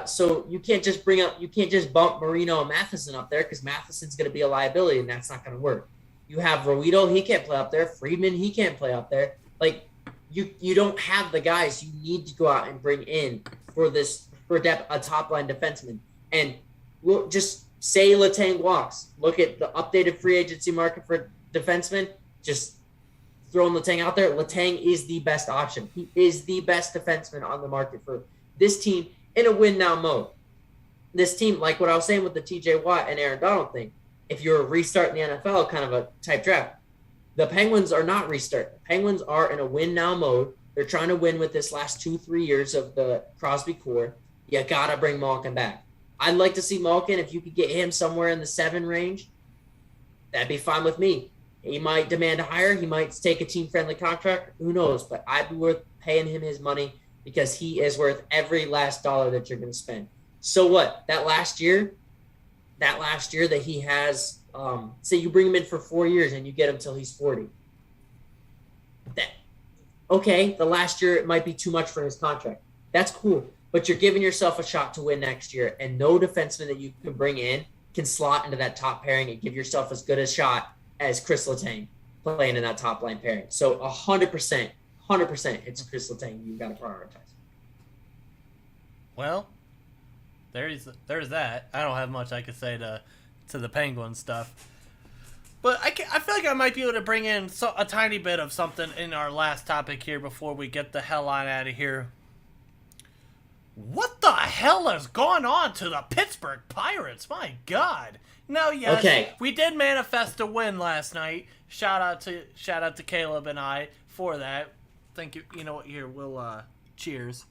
so you can't just bump Marino and Matheson up there because Matheson's going to be a liability, and that's not going to work. You have Ruido, he can't play up there. Friedman, he can't play up there. Like, you don't have the guys you need to go out and bring in for depth, a top-line defenseman. And we'll just say Letang walks. Look at the updated free agency market for defensemen. Just throwing Letang out there. Letang is the best option. He is the best defenseman on the market for this team in a win-now mode. This team, like what I was saying with the TJ Watt and Aaron Donald thing, if you're restarting the NFL kind of a type draft, the Penguins are not restarting. The Penguins are in a win-now mode. They're trying to win with this last 2-3 years of the Crosby core. You got to bring Malkin back. I'd like to see Malkin, if you could get him somewhere in the 7 range, that'd be fine with me. He might demand a higher. He might take a team-friendly contract. Who knows? But I'd be worth paying him his money because he is worth every last dollar that you're going to spend. So what? That last year that he has, say you bring him in for 4 years and you get him till he's 40. The last year it might be too much for his contract. That's cool. But you're giving yourself a shot to win next year, and no defenseman that you can bring in can slot into that top pairing and give yourself as good a shot as Kris Letang playing in that top line pairing. So 100%, it's Kris Letang you've got to prioritize. Well, there's that. I don't have much I could say to the Penguins stuff. But I feel like I might be able to bring in a tiny bit of something in our last topic here before we get the hell on out of here. What the hell has gone on to the Pittsburgh Pirates? My God. Now, yes, okay. We did manifest a win last night. Shout out to Caleb and I for that. Thank you. You know what? Here, we'll cheers.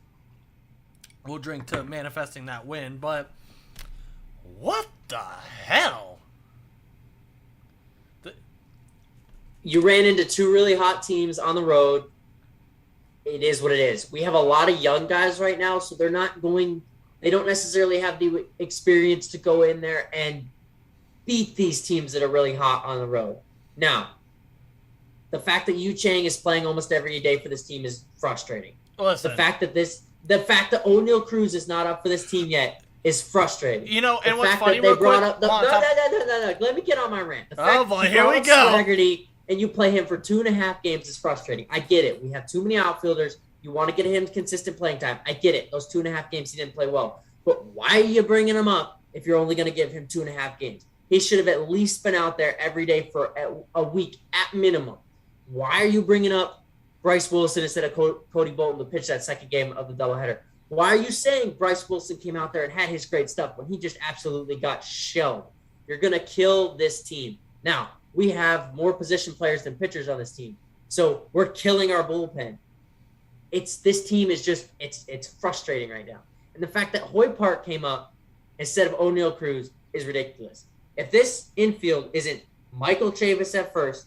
We'll drink to manifesting that win. But what the hell? You ran into 2 really hot teams on the road. It is what it is. We have a lot of young guys right now, so they don't necessarily have the experience to go in there and beat these teams that are really hot on the road. Now, the fact that Yu Chang is playing almost every day for this team is frustrating. Listen. The fact that O'Neal Cruz is not up for this team yet is frustrating. You know, and the what's fact funny, that they real quick, brought up no. Let me get on my rant. The fact oh boy, that here we go. Flaherty and you play him for 2.5 games is frustrating. I get it. We have too many outfielders. You want to get him consistent playing time. I get it. Those 2.5 games he didn't play well. But why are you bringing him up if you're only going to give him 2.5 games? He should have at least been out there every day for a week at minimum. Why are you bringing up Bryce Wilson instead of Cody Bolton to pitch that second game of the doubleheader? Why are you saying Bryce Wilson came out there and had his great stuff when he just absolutely got shelled? You're going to kill this team. Now, we have more position players than pitchers on this team. So we're killing our bullpen. This team is just, it's frustrating right now. And the fact that Hoy Park came up instead of O'Neal Cruz is ridiculous. If this infield isn't Michael Chavis at first,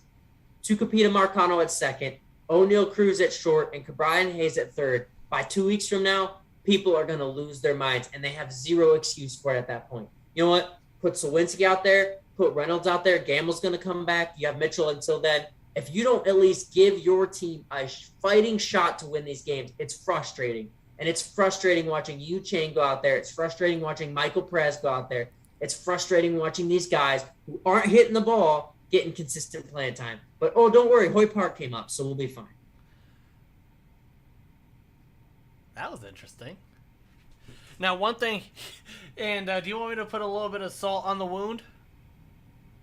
Tucupita Marcano at second, O'Neal Cruz at short, and Cabrian Hayes at third, by 2 weeks from now, people are going to lose their minds, and they have zero excuse for it at that point. You know what? Put Sawinski out there. Put Reynolds out there. Gamble's going to come back. You have Mitchell until then. If you don't at least give your team a fighting shot to win these games, it's frustrating. And it's frustrating watching Yu Chang go out there. It's frustrating watching Michael Perez go out there. It's frustrating watching these guys who aren't hitting the ball getting consistent playing time. But, don't worry. Hoy Park came up, so we'll be fine. That was interesting. Now, one thing, and do you want me to put a little bit of salt on the wound?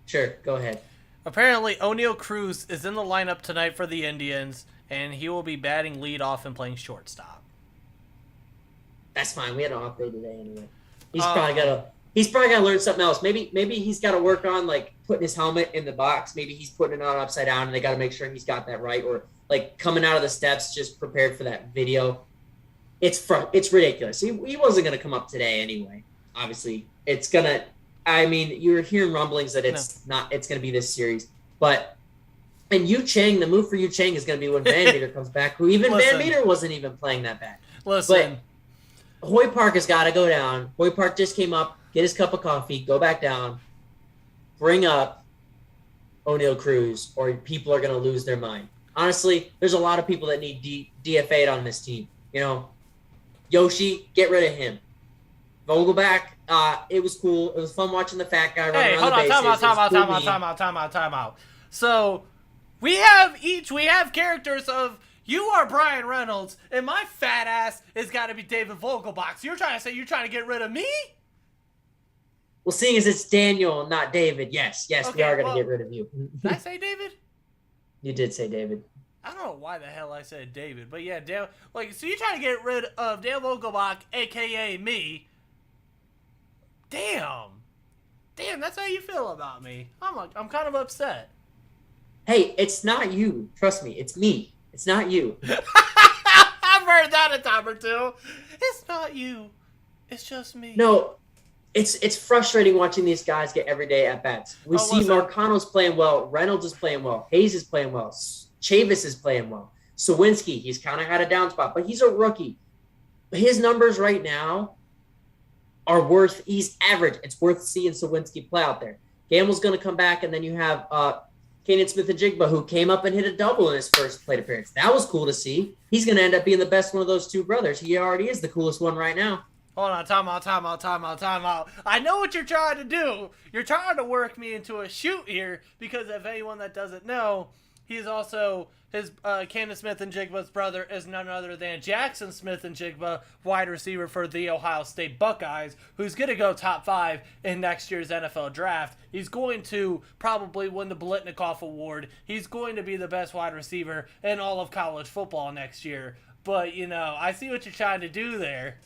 Sure, go ahead. Apparently, O'Neal Cruz is in the lineup tonight for the Indians, and he will be batting leadoff and playing shortstop. That's fine. We had an off day today anyway. He's probably got to learn something else. Maybe he's got to work on like putting his helmet in the box. Maybe he's putting it on upside down, and they got to make sure he's got that right. Or like coming out of the steps, just prepared for that video. It's ridiculous. He wasn't going to come up today anyway. Obviously, it's gonna. I mean, you're hearing rumblings that it's going to be this series. But, and Yu Chang, the move for Yu Chang is going to be when Van Meter comes back, who even Van Meter wasn't even playing that bad. Listen. But Hoy Park has got to go down. Hoy Park just came up, get his cup of coffee, go back down, bring up O'Neal Cruz, or people are going to lose their mind. Honestly, there's a lot of people that need DFA'd on this team. You know, Yoshi, get rid of him. Vogelback, it was cool. It was fun watching the fat guy run around the bases. Hey, hold on, time out. So we have characters of you are Brian Reynolds and my fat ass has got to be David Vogelbach. So you're trying to say you're trying to get rid of me? Well, seeing as it's Daniel, not David, yes, okay, we are going to get rid of you. Did I say David? You did say David. I don't know why the hell I said David, but yeah, so you're trying to get rid of Dan Vogelbach, a.k.a. me. Damn, that's how you feel about me. I'm kind of upset. Hey, it's not you. Trust me, it's me. It's not you. I've heard that a time or two. It's not you. It's just me. No, it's frustrating watching these guys get everyday at-bats. We see Marcano's playing well. Reynolds is playing well. Hayes is playing well. Chavis is playing well. Sawinski, he's kind of had a down spot, but he's a rookie. His numbers right now are he's average. It's worth seeing Sawinski play out there. Gamble's going to come back, and then you have Kanan Smith-Njigba, who came up and hit a double in his first plate appearance. That was cool to see. He's going to end up being the best one of those two brothers. He already is the coolest one right now. Hold on, time out. I know what you're trying to do. You're trying to work me into a shoot here because if anyone that doesn't know, he's also Kanan Smith-Njigba's brother is none other than Jackson Smith-Njigba, wide receiver for the Ohio State Buckeyes, who's going to go top 5 in next year's NFL draft. He's going to probably win the Blitnikoff Award. He's going to be the best wide receiver in all of college football next year. But, I see what you're trying to do there.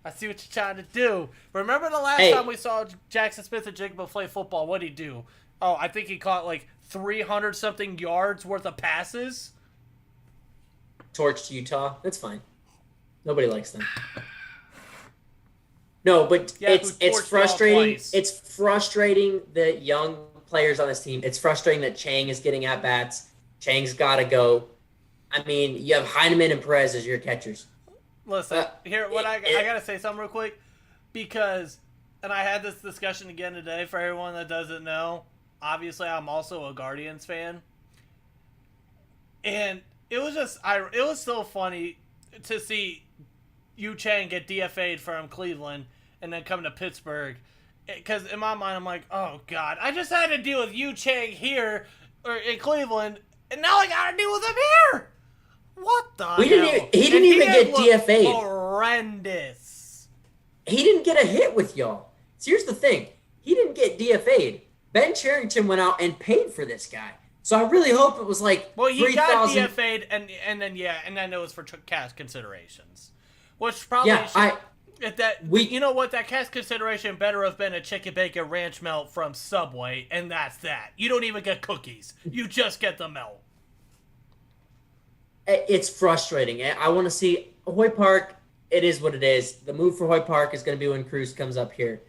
I see what you're trying to do. Remember the last time we saw Jackson Smith-Njigba play football? What'd he do? Oh, I think he caught 300-something yards worth of passes. Torched Utah. That's fine. Nobody likes them. No, but it's frustrating. It's frustrating that young players on this team. It's frustrating that Chang is getting at bats. Chang's got to go. I mean, you have Heineman and Perez as your catchers. Listen, I got to say something real quick because, and I had this discussion again today for everyone that doesn't know. Obviously, I'm also a Guardians fan. And it was so funny to see Yu Chang get DFA'd from Cleveland and then come to Pittsburgh. Because in my mind, I'm like, oh, God, I just had to deal with Yu Chang here or in Cleveland, and now I got to deal with him here. What the hell? He didn't even get DFA'd. Horrendous. He didn't get a hit with y'all. So here's the thing. He didn't get DFA'd. Ben Cherington went out and paid for this guy. So I really hope it was he got DFA'd and then it was for cash considerations. Which probably you know what, that cash consideration better have been a chicken bacon ranch melt from Subway, and that's that. You don't even get cookies. You just get the melt. It's frustrating. I want to see Hoy Park. It is what it is. The move for Hoy Park is going to be when Cruz comes up here.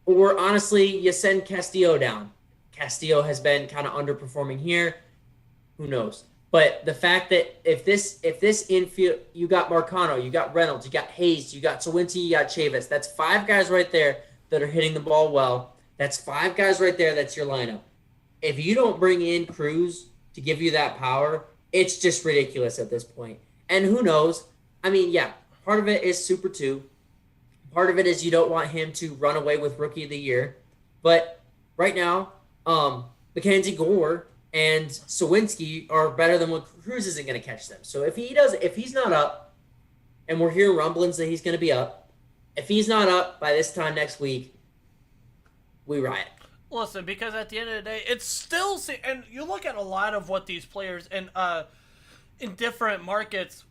Or honestly, you send Castillo down. Castillo has been kind of underperforming here. Who knows? But the fact that if this infield, you got Marcano, you got Reynolds, you got Hayes, you got Sawinski, you got Chavis. That's 5 guys right there that are hitting the ball well. That's 5 guys right there. That's your lineup. If you don't bring in Cruz to give you that power, it's just ridiculous at this point. And who knows? I mean, yeah, part of it is Super 2. Part of it is you don't want him to run away with Rookie of the Year. But right now, Mackenzie Gore and Sawinski are better than what Cruz isn't going to catch them. So if he's not up, and we're hearing rumblings that he's going to be up, if he's not up by this time next week, we riot. Listen, because at the end of the day, it's still, and you look at a lot of what these players in different markets,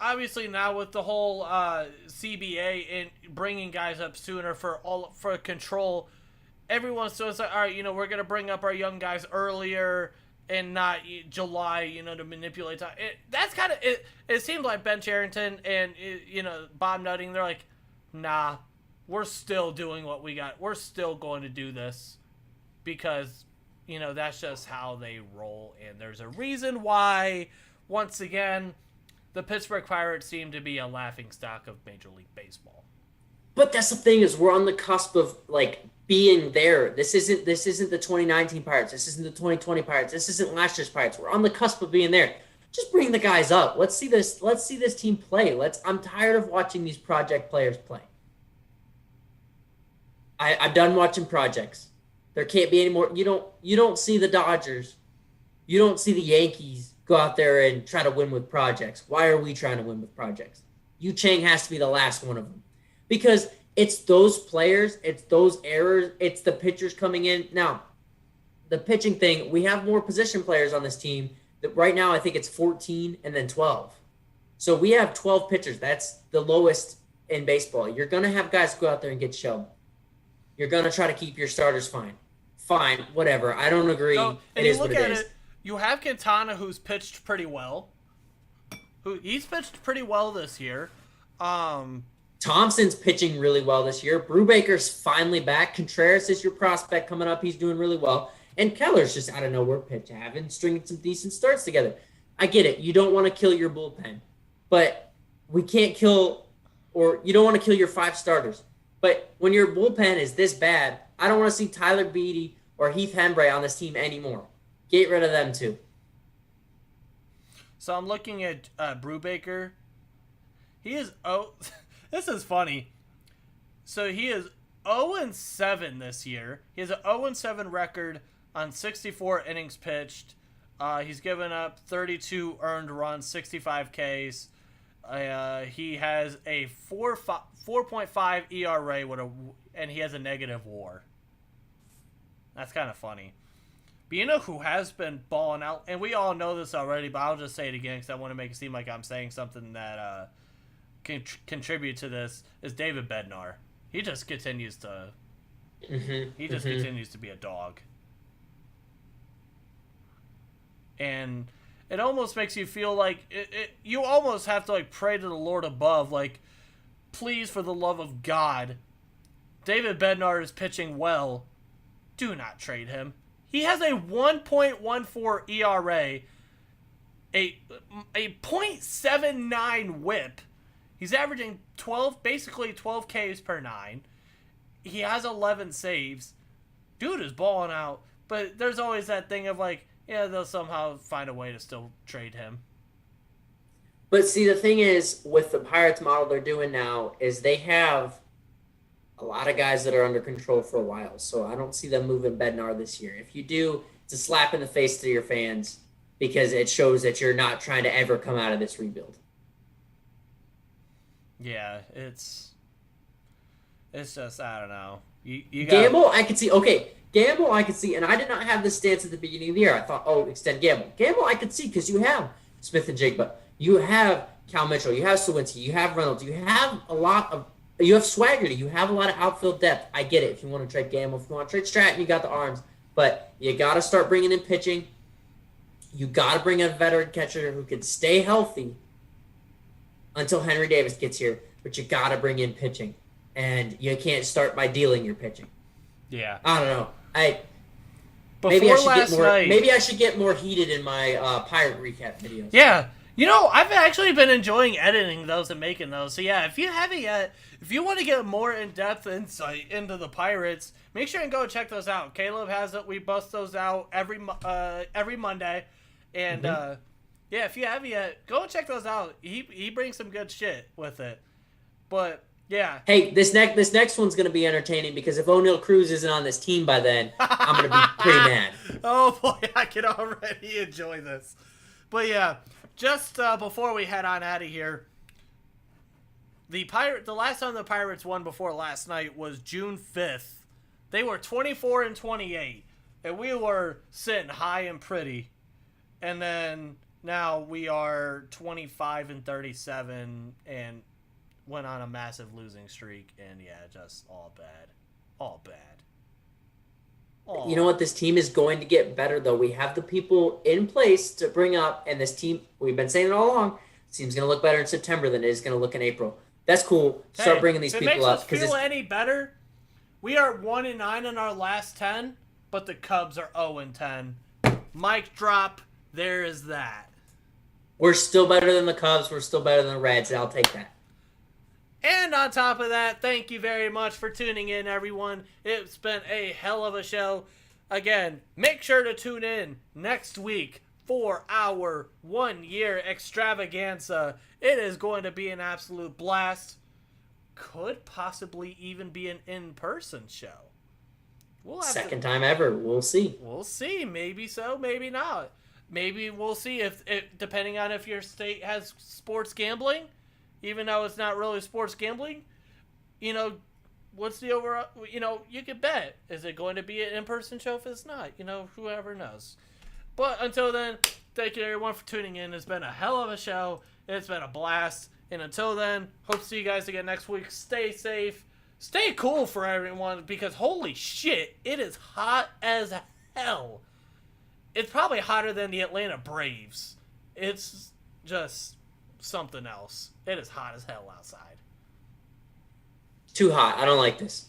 obviously now with the whole CBA and bringing guys up sooner for control, everyone's so it's like, all right, we're gonna bring up our young guys earlier and not July, to manipulate time. That's kind of it. It seems like Ben Cherington and Bob Nutting, they're like, nah. We're still doing what we got. We're still going to do this because, that's just how they roll. And there's a reason why, once again, the Pittsburgh Pirates seem to be a laughingstock of Major League Baseball. But that's the thing is we're on the cusp of being there. This isn't the 2019 Pirates. This isn't the 2020 Pirates. This isn't last year's Pirates. We're on the cusp of being there. Just bring the guys up. Let's see this team play. I'm tired of watching these project players play. I'm done watching projects. There can't be any more. You don't see the Dodgers. You don't see the Yankees go out there and try to win with projects. Why are we trying to win with projects? Yu Chang has to be the last one of them. Because it's those players, it's those errors, it's the pitchers coming in. Now, the pitching thing, we have more position players on this team. That right now I think it's 14 and then 12. So we have 12 pitchers. That's the lowest in baseball. You're going to have guys go out there and get shelled. You're going to try to keep your starters fine. Fine, whatever. I don't agree. So, and it you is look what it at is. it, you have Quintana, who's pitched pretty well. He's pitched pretty well this year. Thompson's pitching really well this year. Brubaker's finally back. Contreras is your prospect coming up. He's doing really well. And Keller's just out of nowhere having stringing some decent starts together. I get it. You don't want to kill your bullpen. But we can't kill, or you don't want to kill your 5 starters. But when your bullpen is this bad, I don't want to see Tyler Beatty or Heath Hembree on this team anymore. Get rid of them too. So I'm looking at Brubaker. He is this is funny. So he is 0-7 this year. He has an 0-7 record on 64 innings pitched. He's given up 32 earned runs, 65 Ks. He has a 4.5 ERA and he has a negative WAR. That's kind of funny. But you know who has been balling out, and we all know this already, but I'll just say it again because I want to make it seem like I'm saying something that can contribute to this, is David Bednar. He just continues to continues to be a dog. And it almost makes you feel like you almost have to like pray to the Lord above, like, please, for the love of God, David Bednar is pitching well. Do not trade him. He has a 1.14 ERA, a .79 WHIP. He's averaging basically 12 Ks per 9. He has 11 saves. Dude is balling out. But there's always that thing of like, yeah, they'll somehow find a way to still trade him. But see, the thing is, with the Pirates model they're doing now, is they have a lot of guys that are under control for a while. So I don't see them moving Bednar this year. If you do, it's a slap in the face to your fans because it shows that you're not trying to ever come out of this rebuild. Yeah, it's just, I don't know. You got Gamble, I could see. Okay, Gamble, I could see. And I did not have this stance at the beginning of the year. I thought, extend Gamble. Gamble, I could see because you have Smith and Jigba. You have Cal Mitchell. You have Sawinski. You have Reynolds. You have Swaggerty. You have a lot of outfield depth. I get it. If you want to trade Gamble, if you want to trade Stratton, you got the arms. But you got to start bringing in pitching. You got to bring in a veteran catcher who can stay healthy until Henry Davis gets here. But you got to bring in pitching. And you can't start by dealing your pitching. Yeah. I don't know. Night, maybe I should get more heated in my Pirate recap videos. Yeah. You know, I've actually been enjoying editing those and making those. So yeah, if you haven't yet, if you want to get more in-depth insight into the Pirates, make sure and go check those out. Caleb has it. We bust those out every Monday. And yeah, if you haven't yet, go check those out. He brings some good shit with it. But yeah. Hey, this next one's gonna be entertaining because if O'Neal Cruz isn't on this team by then, I'm gonna be pretty mad. Oh boy, I can already enjoy this. But yeah, just before we head on out of here, the last time the Pirates won before last night was June 5th. They were 24-28, and we were sitting high and pretty. And then now we are 25-37 and went on a massive losing streak, and yeah, just all bad. You know what? This team is going to get better, though. We have the people in place to bring up, and this team, we've been saying it all along, this team's going to look better in September than it is going to look in April. That's cool. Start bringing these people up. If it makes us feel any better, we are 1-9 in our last 10, but the Cubs are 0-10. Mic drop. There is that. We're still better than the Cubs. We're still better than the Reds, and I'll take that. And on top of that, thank you very much for tuning in, everyone. It's been a hell of a show. Again, make sure to tune in next week for our 1-year extravaganza. It is going to be an absolute blast. Could possibly even be an in-person show. Second time ever. We'll see. We'll see. Maybe so, maybe not. Maybe we'll see if depending on if your state has sports gambling, even though it's not really sports gambling, you know, what's the overall, you know, you could bet. Is it going to be an in-person show if it's not? You know, whoever knows. But until then, thank you everyone for tuning in. It's been a hell of a show. It's been a blast. And until then, hope to see you guys again next week. Stay safe. Stay cool for everyone because holy shit, it is hot as hell. It's probably hotter than the Atlanta Braves. It's just something else. It is hot as hell outside. Too hot. I don't like this.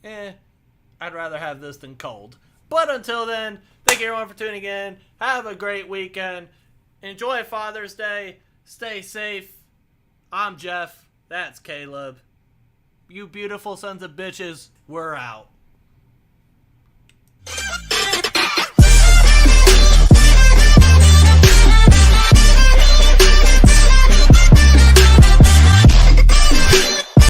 I'd rather have this than cold. But until then, thank you everyone for tuning in. Have a great weekend. Enjoy Father's Day. Stay safe. I'm Jeff. That's Caleb. You beautiful sons of bitches. We're out.